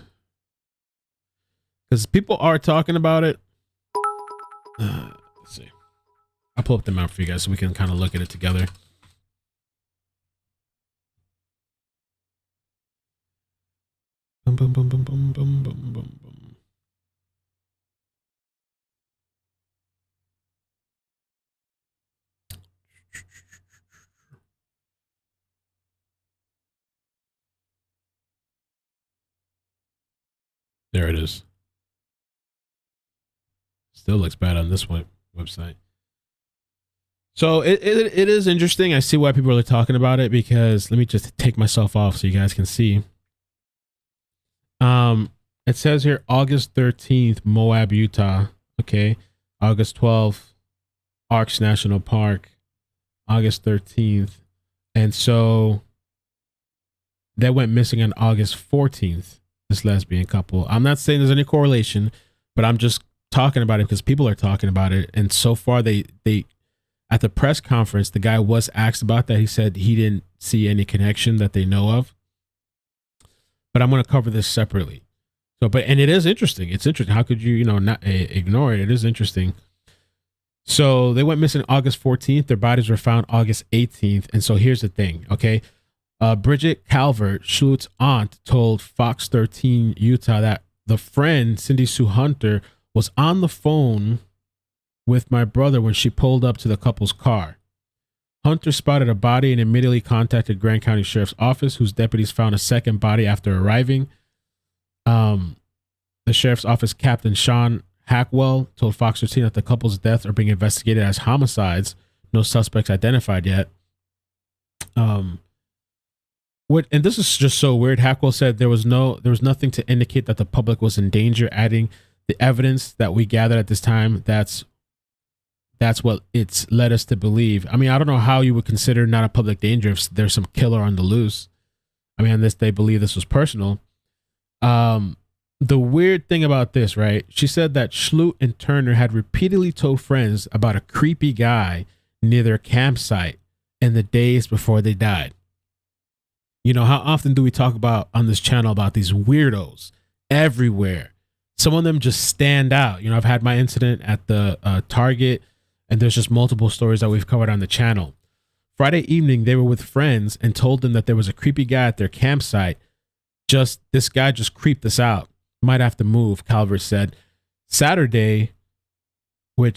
because people are talking about it. Let's see. I'll pull up the map for you guys so we can kind of look at it together. Boom, boom, boom, boom, boom, boom, boom, boom, boom. There it is. Still looks bad on this website. So it is interesting. I see why people are talking about it, because let me just take myself off so you guys can see. It says here August 13th, MOAB, Utah. Okay. August 12th, Arks National Park. August 13th. And so they went missing on August 14th, this lesbian couple. I'm not saying there's any correlation, but I'm just talking about it because people are talking about it. And so far they at the press conference, the guy was asked about that. He said he didn't see any connection that they know of. But I'm going to cover this separately. So, and it is interesting. It's interesting. How could you, not ignore it? It is interesting. So they went missing August 14th. Their bodies were found August 18th. And so here's the thing. Okay. Bridget Calvert, Schlutt's aunt, told Fox 13 Utah that the friend, Cindy Sue Hunter, was on the phone with my brother when she pulled up to the couple's car. Hunter spotted a body and immediately contacted Grand County Sheriff's Office, whose deputies found a second body after arriving. The Sheriff's Office Captain Sean Hackwell told Fox 13 that the couple's deaths are being investigated as homicides. No suspects identified yet. And this is just so weird. Hackwell said there was nothing to indicate that the public was in danger, adding the evidence that we gathered at this time. That's what it's led us to believe. I mean, I don't know how you would consider not a public danger if there's some killer on the loose. I mean, unless they believe this was personal. The weird thing about this, right? She said that Schlutt and Turner had repeatedly told friends about a creepy guy near their campsite in the days before they died. How often do we talk about on this channel about these weirdos everywhere? Some of them just stand out. I've had my incident at the Target, and there's just multiple stories that we've covered on the channel. Friday evening, they were with friends and told them that there was a creepy guy at their campsite. This guy just creeped us out. Might have to move, Calvert said. Saturday, they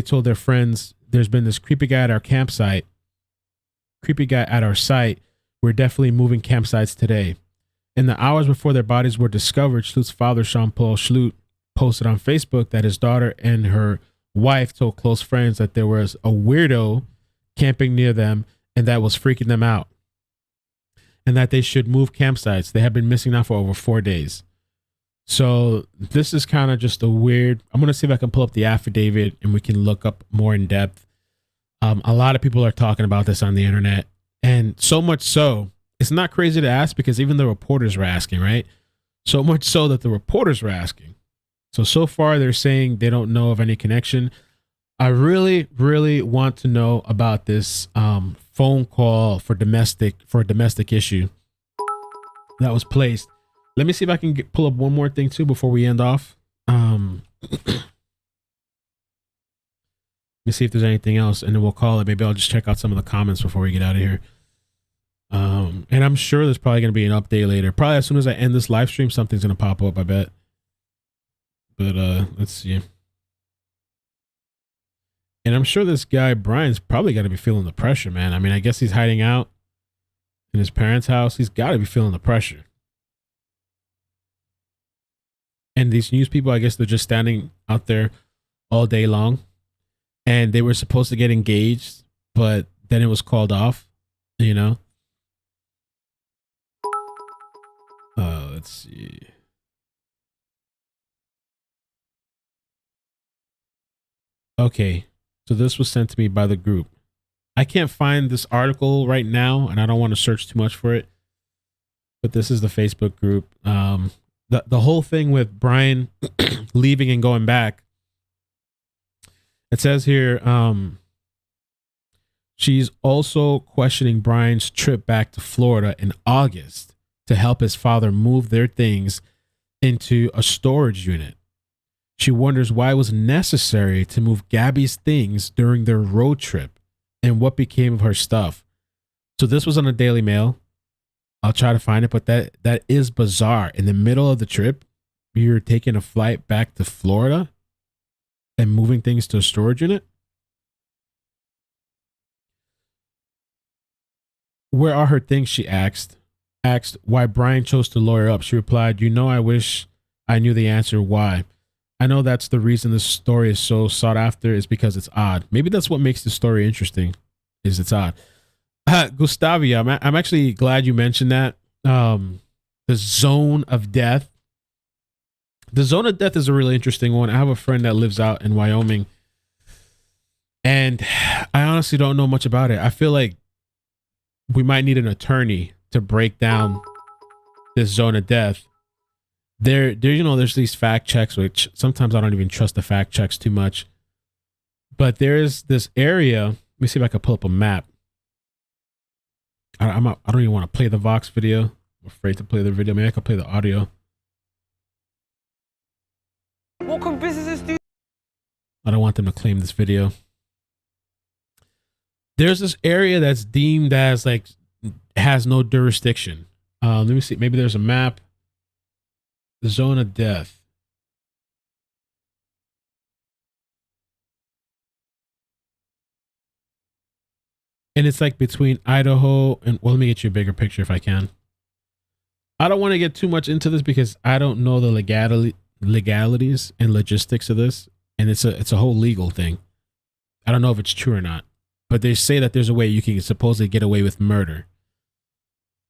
told their friends, there's been this creepy guy at our campsite. Creepy guy at our site. We're definitely moving campsites today. In the hours before their bodies were discovered, Schlutt's father, Jean-Paul Schlutt, posted on Facebook that his daughter and her wife told close friends that there was a weirdo camping near them and that was freaking them out, and that they should move campsites. They had been missing now for over 4 days. So this is kind of just a weird. I'm going to see if I can pull up the affidavit and we can look up more in depth. A lot of people are talking about this on the internet, and so much so, it's not crazy to ask because even the reporters were asking, right? So much so that the reporters were asking. So far they're saying they don't know of any connection. I really, really want to know about this phone call for a domestic issue that was placed. Let me see if I can pull up one more thing too before we end off. Let me see if there's anything else, and then we'll call it. Maybe I'll just check out some of the comments before we get out of here. And I'm sure there's probably going to be an update later. Probably as soon as I end this live stream, something's going to pop up, I bet. But let's see. And I'm sure this guy, Brian's probably got to be feeling the pressure, man. I mean, I guess he's hiding out in his parents' house. He's got to be feeling the pressure. And these news people, I guess they're just standing out there all day long. And they were supposed to get engaged, but then it was called off, you know? Let's see. Okay, so this was sent to me by the group. I can't find this article right now, and I don't want to search too much for it. But this is the Facebook group. The whole thing with Brian leaving and going back. It says here, she's also questioning Brian's trip back to Florida in August to help his father move their things into a storage unit. She wonders why it was necessary to move Gabby's things during their road trip and what became of her stuff. So this was on the Daily Mail. I'll try to find it, but that is bizarre. In the middle of the trip, you're taking a flight back to Florida and moving things to a storage unit? Where are her things, she asked why Brian chose to lawyer up. She replied, I wish I knew the answer why. I know that's the reason this story is so sought after is because it's odd. Maybe that's what makes the story interesting, is it's odd. Gustavia, I'm actually glad you mentioned that. The zone of death. The zone of death is a really interesting one. I have a friend that lives out in Wyoming, and I honestly don't know much about it. I feel like we might need an attorney to break down this zone of death. There's these fact checks, which sometimes I don't even trust the fact checks too much. But there's this area. Let me see if I can pull up a map. I don't even want to play the Vox video. I'm afraid to play the video. Maybe I can play the audio. What can businesses do? I don't want them to claim this video. There's this area that's deemed as like has no jurisdiction. Let me see. Maybe there's a map. The zone of death. And it's like between Idaho and, well, let me get you a bigger picture if I can. I don't want to get too much into this because I don't know the legalities and logistics of this. And it's a whole legal thing. I don't know if it's true or not. But they say that there's a way you can supposedly get away with murder.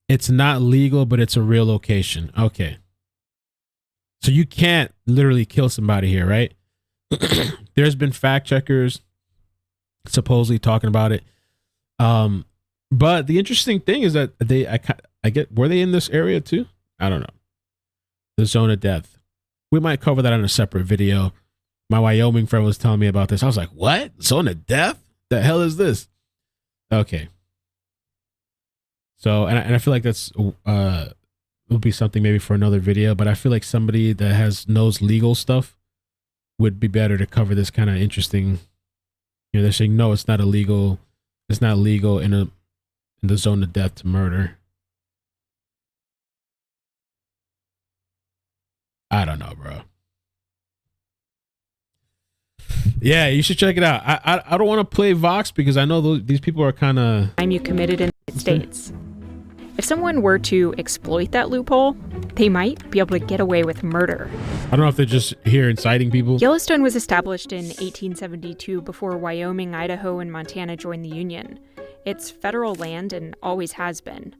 It's not legal, but it's a real location. Okay. So you can't literally kill somebody here, right? There's been fact checkers supposedly talking about it. But the interesting thing is that were they in this area too? I don't know. The zone of death. We might cover that on a separate video. My Wyoming friend was telling me about this. I was like, what? Zone of death? The hell is this? Okay. So, and I feel like that's, will be something maybe for another video, but I feel like somebody that knows legal stuff would be better to cover this kind of interesting, they're saying, no, it's not illegal. It's not legal in the zone of death to murder. I don't know, bro. Yeah, you should check it out. I don't want to play Vox because I know these people are kind of... crime you committed in the States. If someone were to exploit that loophole, they might be able to get away with murder. I don't know if they're just here inciting people. Yellowstone was established in 1872 before Wyoming, Idaho, and Montana joined the Union. It's federal land and always has been.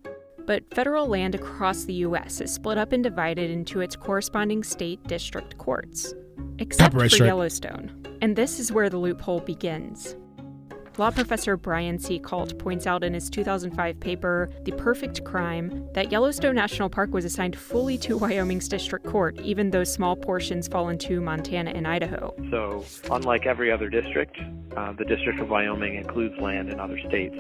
But federal land across the U.S. is split up and divided into its corresponding state district courts. Except for Yellowstone. And this is where the loophole begins. law professor Brian C. Kalt points out in his 2005 paper, The Perfect Crime, that Yellowstone National Park was assigned fully to Wyoming's district court, even though small portions fall into Montana and Idaho. So, unlike every other district, the District of Wyoming includes land in other states.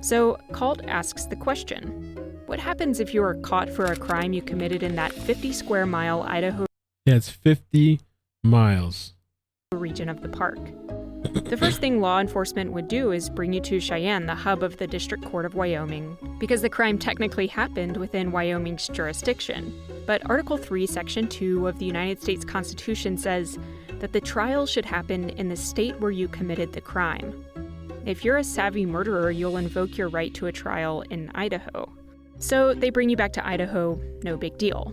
So, Kalt asks the question, what happens if you are caught for a crime you committed in that 50 square mile Idaho Yeah, it's 50 miles. region of the park? The first thing law enforcement would do is bring you to Cheyenne, the hub of the District Court of Wyoming, because the crime technically happened within Wyoming's jurisdiction. But Article 3, Section 2 of the United States Constitution says that the trial should happen in the state where you committed the crime. If you're a savvy murderer, you'll invoke your right to a trial in Idaho. So they bring you back to Idaho, no big deal.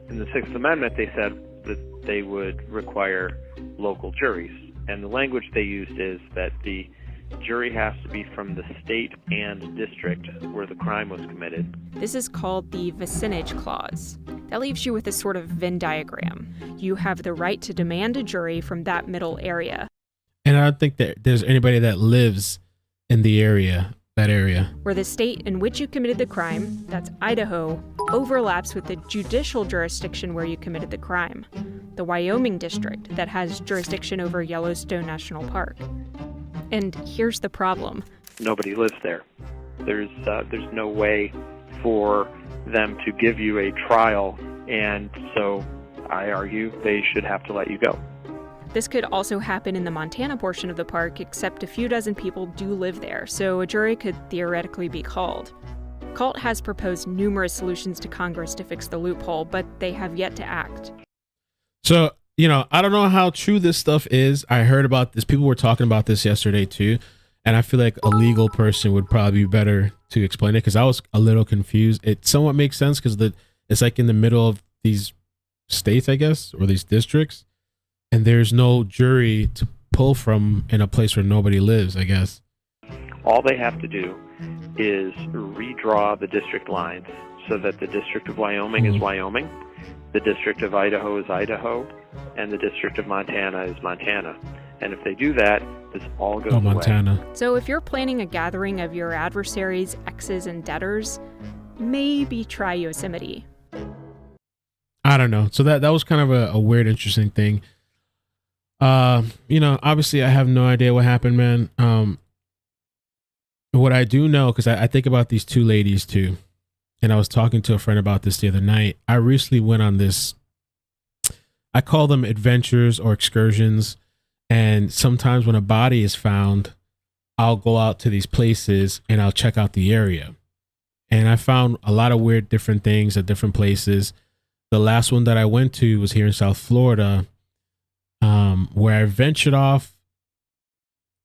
In the Sixth Amendment, they said that they would require local juries. And the language they used is that the jury has to be from the state and district where the crime was committed. This is called the vicinage clause. That leaves you with a sort of Venn diagram. You have the right to demand a jury from that middle area. And I don't think that there's anybody that lives in the area, that area, where the state in which you committed the crime, that's Idaho, overlaps with the judicial jurisdiction where you committed the crime, the Wyoming district that has jurisdiction over Yellowstone National Park. And here's the problem. Nobody lives there. There's no way for them to give you a trial, and so I argue they should have to let you go. This could also happen in the Montana portion of the park, except a few dozen people do live there, so a jury could theoretically be called. Kalt has proposed numerous solutions to Congress to fix the loophole, but they have yet to act. So, I don't know how true this stuff is. I heard about this. People were talking about this yesterday too. And I feel like a legal person would probably be better to explain it, because I was a little confused. It somewhat makes sense because it's like in the middle of these states, I guess, or these districts. And there's no jury to pull from in a place where nobody lives, I guess. All they have to do is redraw the district lines so that the District of Wyoming is Wyoming, the District of Idaho is Idaho, and the District of Montana is Montana. And if they do that, this all goes away. Montana. So if you're planning a gathering of your adversaries, exes, and debtors, maybe try Yosemite. I don't know. So that was kind of a weird, interesting thing. Obviously I have no idea what happened, man. What I do know, because I think about these two ladies too, and I was talking to a friend about this the other night. I recently went on this, I call them adventures or excursions. And sometimes when a body is found, I'll go out to these places and I'll check out the area. And I found a lot of weird different things at different places. The last one that I went to was here in South Florida, where I ventured off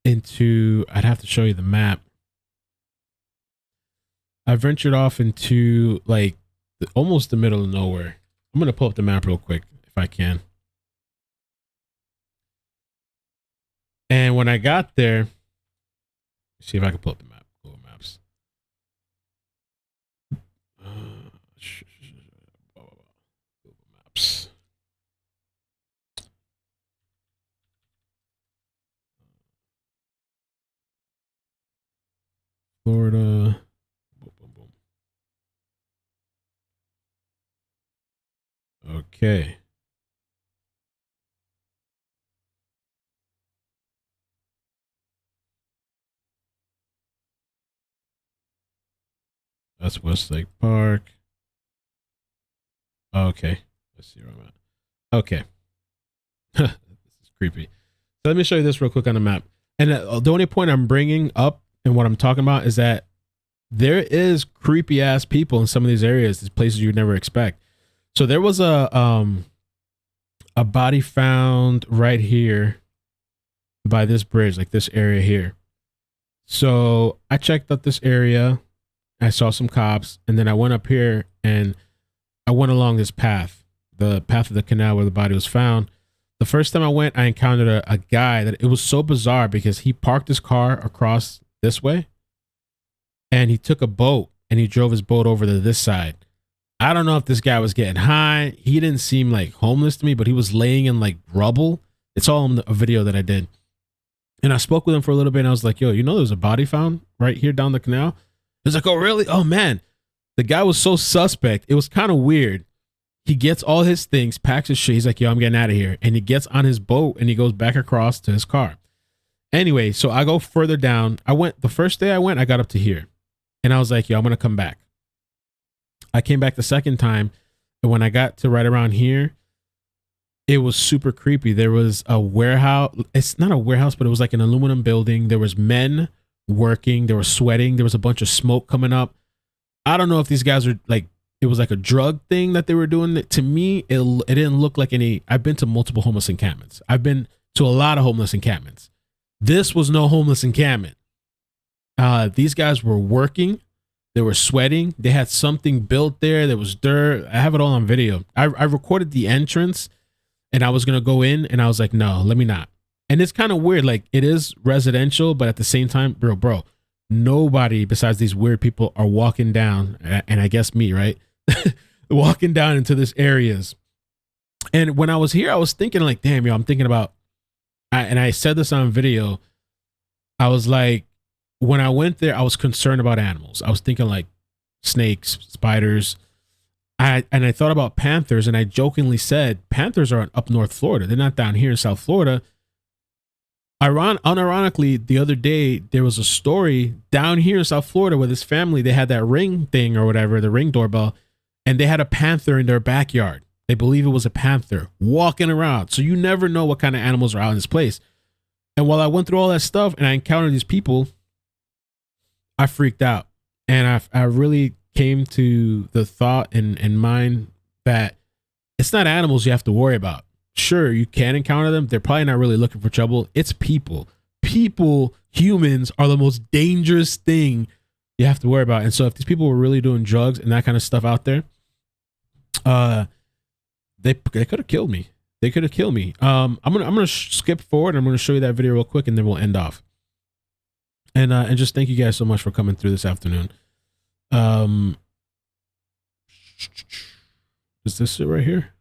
into, I'd have to show you the map. I ventured off into like almost the middle of nowhere. I'm going to pull up the map real quick if I can. And when I got there, see if I can pull up the map, Google Maps. Google Maps. Florida. Boom, boom, boom. Okay. That's Westlake Park. Okay. Let's see where I'm at. Okay. This is creepy. So let me show you this real quick on the map. And the only point I'm bringing up and what I'm talking about is that there is creepy ass people in some of these areas, these places you'd never expect. So there was a body found right here by this bridge, like this area here. So I checked out this area. I saw some cops, and then I went up here and I went along this path, the path of the canal where the body was found. The first time I went, I encountered a guy that it was so bizarre because he parked his car across this way and he took a boat and he drove his boat over to this side. I don't know if this guy was getting high. He didn't seem like homeless to me, but he was laying in like rubble. It's all in a video that I did. And I spoke with him for a little bit, and I was like, yo, you know, there's a body found right here down the canal. He's like, oh, really? Oh, man. The guy was so suspect. It was kind of weird. He gets all his things, packs his shit. He's like, yo, I'm getting out of here. And he gets on his boat and he goes back across to his car. Anyway, so I go further down. The first day I went, I got up to here. And I was like, yo, I'm going to come back. I came back the second time. And when I got to right around here, it was super creepy. There was a warehouse. It's not a warehouse, but it was like an aluminum building. There was men working. They were sweating. There was a bunch of smoke coming up. I don't know if these guys are like, it was like a drug thing that they were doing. To me, it didn't look like any. I've been to multiple homeless encampments. I've been to a lot of homeless encampments. This was no homeless encampment. These guys were working. They were sweating. They had something built there. There was dirt. I have it all on video. I recorded the entrance. And I was going to go in and I was like, no, let me not. And it's kind of weird. Like, it is residential, but at the same time, bro, nobody besides these weird people are walking down. And I guess me, right? Walking down into this areas. And when I was here, I was thinking like, damn, yo, I'm thinking about, and I said this on video. I was like, when I went there, I was concerned about animals. I was thinking like snakes, spiders. And I thought about panthers, and I jokingly said, panthers are up North Florida. They're not down here in South Florida. Unironically, the other day, there was a story down here in South Florida where this family, they had that Ring thing or whatever, the Ring doorbell, and they had a panther in their backyard. They believe it was a panther walking around. So you never know what kind of animals are out in this place. And while I went through all that stuff and I encountered these people, I freaked out. And I really came to the thought in mind that it's not animals you have to worry about. Sure, you can encounter them. They're probably not really looking for trouble. It's people. Humans are the most dangerous thing you have to worry about. And so if these people were really doing drugs and that kind of stuff out there, they could have killed me. They could have killed me. I'm gonna skip forward. I'm gonna show you that video real quick, and then we'll end off. And just thank you guys so much for coming through this afternoon. Is this it right here?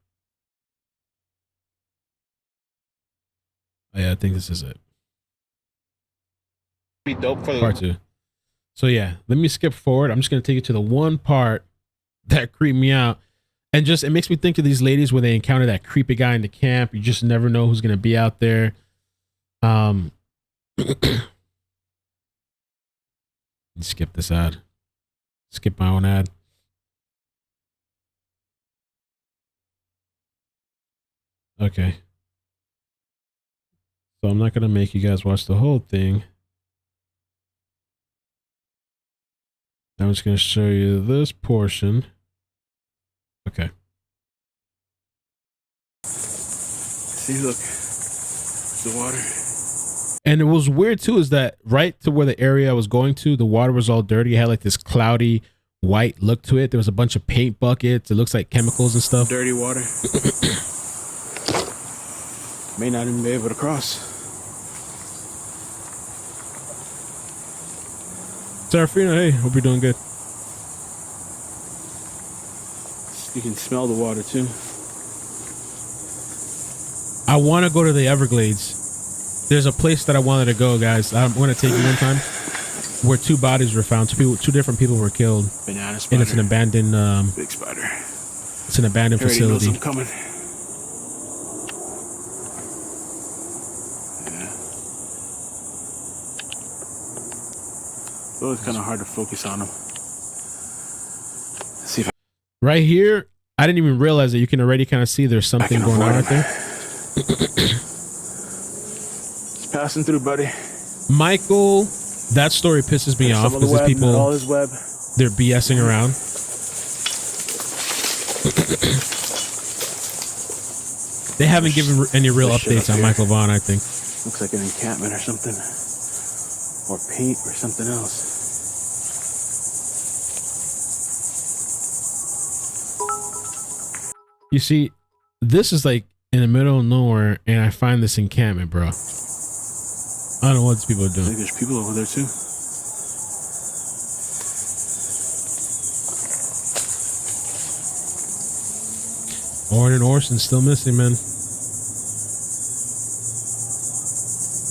Oh, yeah, I think this is it. Be dope for Part 2. So yeah, let me skip forward. I'm just gonna take you to the one part that creeped me out, and just it makes me think of these ladies when they encounter that creepy guy in the camp. You just never know who's gonna be out there. Skip this ad. Skip my own ad. Okay. So I'm not going to make you guys watch the whole thing. I'm just going to show you this portion. Okay. See, look. The water. And it was weird too, is that right to where the area I was going to, the water was all dirty. It had like this cloudy white look to it. There was a bunch of paint buckets. It looks like chemicals and stuff. Dirty water. May not even be able to cross. Serafina, hey, hope you're doing good. You can smell the water too. I want to go to the Everglades. There's a place that I wanted to go, guys. I'm going to take you one time where 2 bodies were found. 2 different people were killed. Banana spider. And it's an abandoned big spider. It's an abandoned facility. Knows I'm coming. Yeah. Oh, it's kind of hard to focus on them. Let's see if right here, I didn't even realize that you can already kind of see there's something going on right there. Passing through, buddy. Michael, that story pisses me off because these people, all his web. They're BSing around. They haven't given any real updates on Michael Vaughn, I think. Looks like an encampment or something. Or paint or something else. You see, this is like in the middle of nowhere, and I find this encampment, bro. I don't know what these people are doing. I think there's people over there too. Orrin and Orson still missing, man.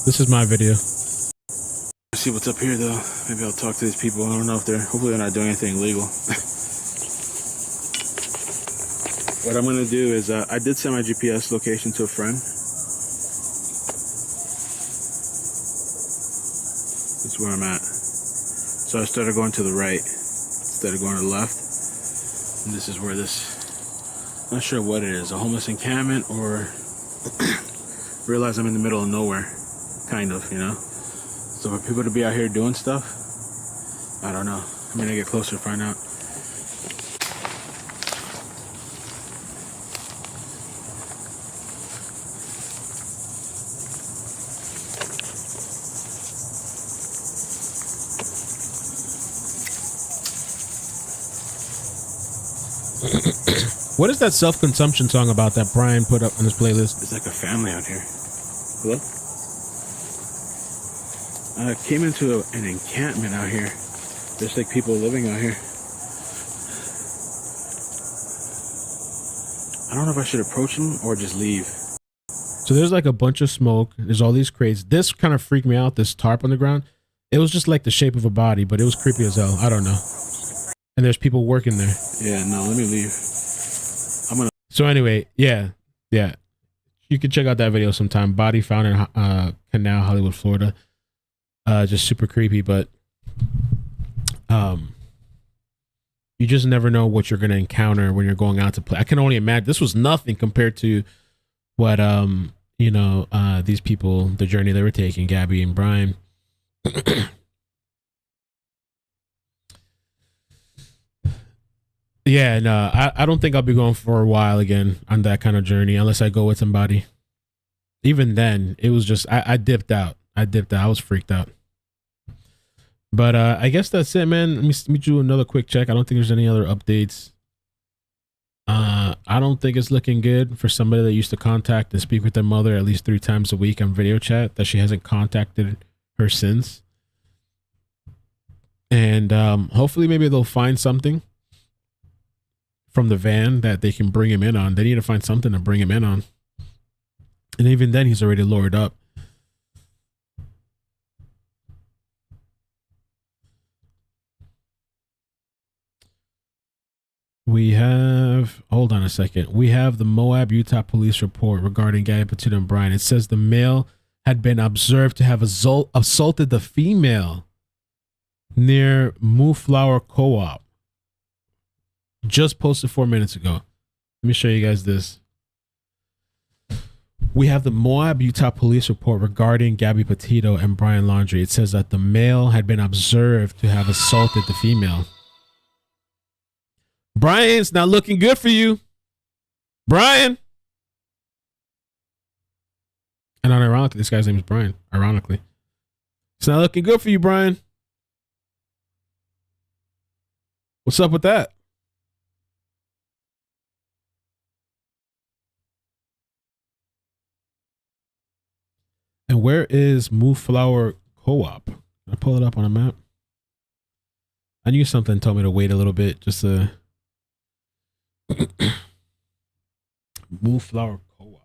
This is my video. See what's up here though. Maybe I'll talk to these people. I don't know if hopefully they're not doing anything illegal. What I'm gonna do is I did send my GPS location to a friend. That's where I'm at. So I started going to the right instead of going to the left. And this is where I'm not sure what it is, a homeless encampment or realize I'm in the middle of nowhere, kind of, you know? So for people to be out here doing stuff, I don't know. I'm gonna get closer to find out. What is that self-consumption song about that Brian put up on his playlist? There's like a family out here. Hello? I came into an encampment out here. There's like people living out here. I don't know if I should approach them or just leave. So there's like a bunch of smoke. There's all these crates. This kind of freaked me out, this tarp on the ground. It was just like the shape of a body, but it was creepy as hell. I don't know. And there's people working there. Yeah, no, let me leave. So anyway, yeah. You can check out that video sometime. Body found in Canal, Hollywood, Florida. Just super creepy, but you just never know what you're gonna encounter when you're going out to play. I can only imagine this was nothing compared to what these people, the journey they were taking, Gabby and Brian. Yeah, no, I don't think I'll be going for a while again on that kind of journey unless I go with somebody. Even then, it was just I dipped out. I was freaked out. But I guess that's it, man. Let me do another quick check. I don't think there's any other updates. I don't think it's looking good for somebody that used to contact and speak with their mother at least 3 times a week on video chat that she hasn't contacted her since. And hopefully maybe they'll find something from the van that they can bring him in on. They need to find something to bring him in on. And even then, he's already lowered up. We have, hold on a second. We have the MOAB, Utah police report regarding Gabby Petito and Brian. It says the male had been observed to have assaulted the female near Mooflower Co-op. Just posted 4 minutes ago. Let me show you guys this. We have the MOAB, Utah police report regarding Gabby Petito and Brian Laundrie. It says that the male had been observed to have assaulted the female. Brian, it's not looking good for you. Brian. And unironically, this guy's name is Brian. Ironically. It's not looking good for you, Brian. What's up with that? And where is Mooflower Co-op? I pull it up on a map. I knew something told me to wait a little bit just to Mooflower Co-op.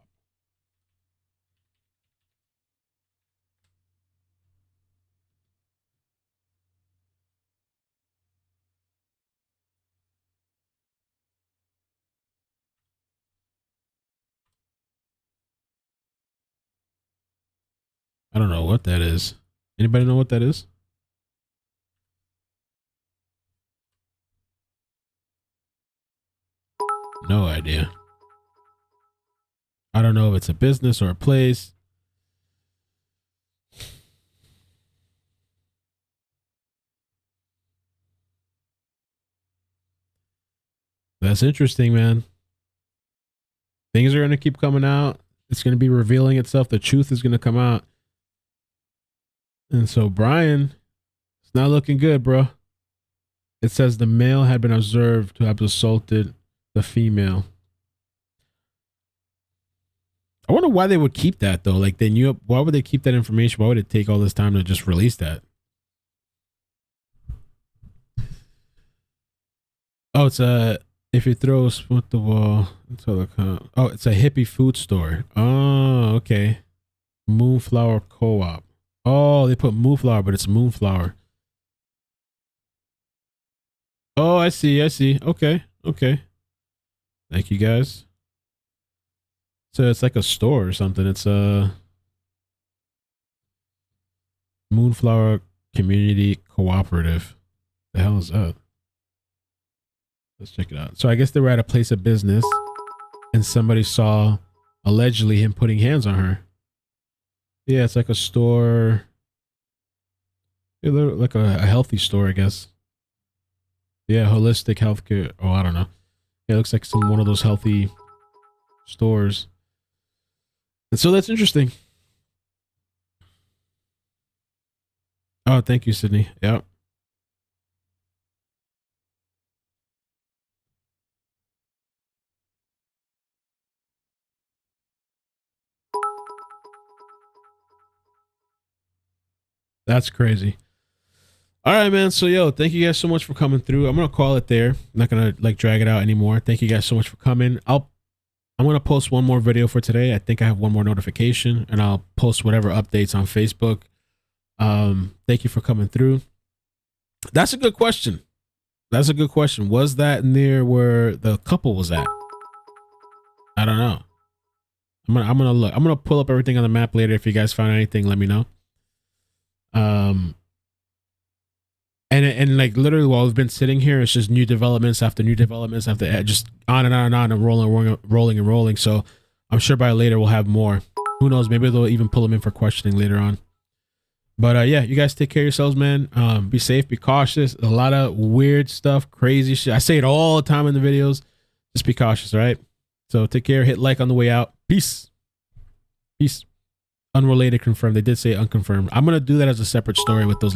I don't know what that is. Anybody know what that is? No idea. I don't know if it's a business or a place. That's interesting, man. Things are going to keep coming out. It's going to be revealing itself. The truth is going to come out. And so, Brian, it's not looking good, bro. It says the male had been observed to have assaulted the female. I wonder why they would keep that, though. Like, they knew. Why would they keep that information? Why would it take all this time to just release that? Oh, it's a, if you throw a spoon at the wall, it's all oh, it's a hippie food store. Oh, okay. Moonflower Co-op. Oh, they put Moonflower, but it's Moonflower. Oh, I see. I see. Okay. Okay. Thank you, guys. So it's like a store or something. It's a Moonflower Community Cooperative. The hell is that? Let's check it out. So I guess they were at a place of business and somebody saw allegedly him putting hands on her. Yeah, it's like a store. It looked like a healthy store, I guess. Yeah, holistic healthcare. Oh, I don't know. Yeah, it looks like one of those healthy stores. And so that's interesting. Oh, thank you, Sydney. Yep. That's crazy. All right, man. So, yo, thank you guys so much for coming through. I'm going to call it there. I'm not going to like drag it out anymore. Thank you guys so much for coming. I'm going to post one more video for today. I think I have one more notification and I'll post whatever updates on Facebook. Thank you for coming through. That's a good question. That's a good question. Was that near where the couple was at? I don't know. I'm going to look. I'm going to pull up everything on the map later. If you guys found anything, let me know. And like literally while we've been sitting here, it's just new developments after just on and on and on and rolling. So I'm sure by later we'll have more. Who knows? Maybe they'll even pull them in for questioning later on. But yeah, you guys take care of yourselves, man. Be safe, be cautious. A lot of weird stuff, crazy shit. I say it all the time in the videos. Just be cautious, all right? So take care. Hit like on the way out. Peace. Peace. Unrelated confirmed. They did say unconfirmed. I'm going to do that as a separate story with those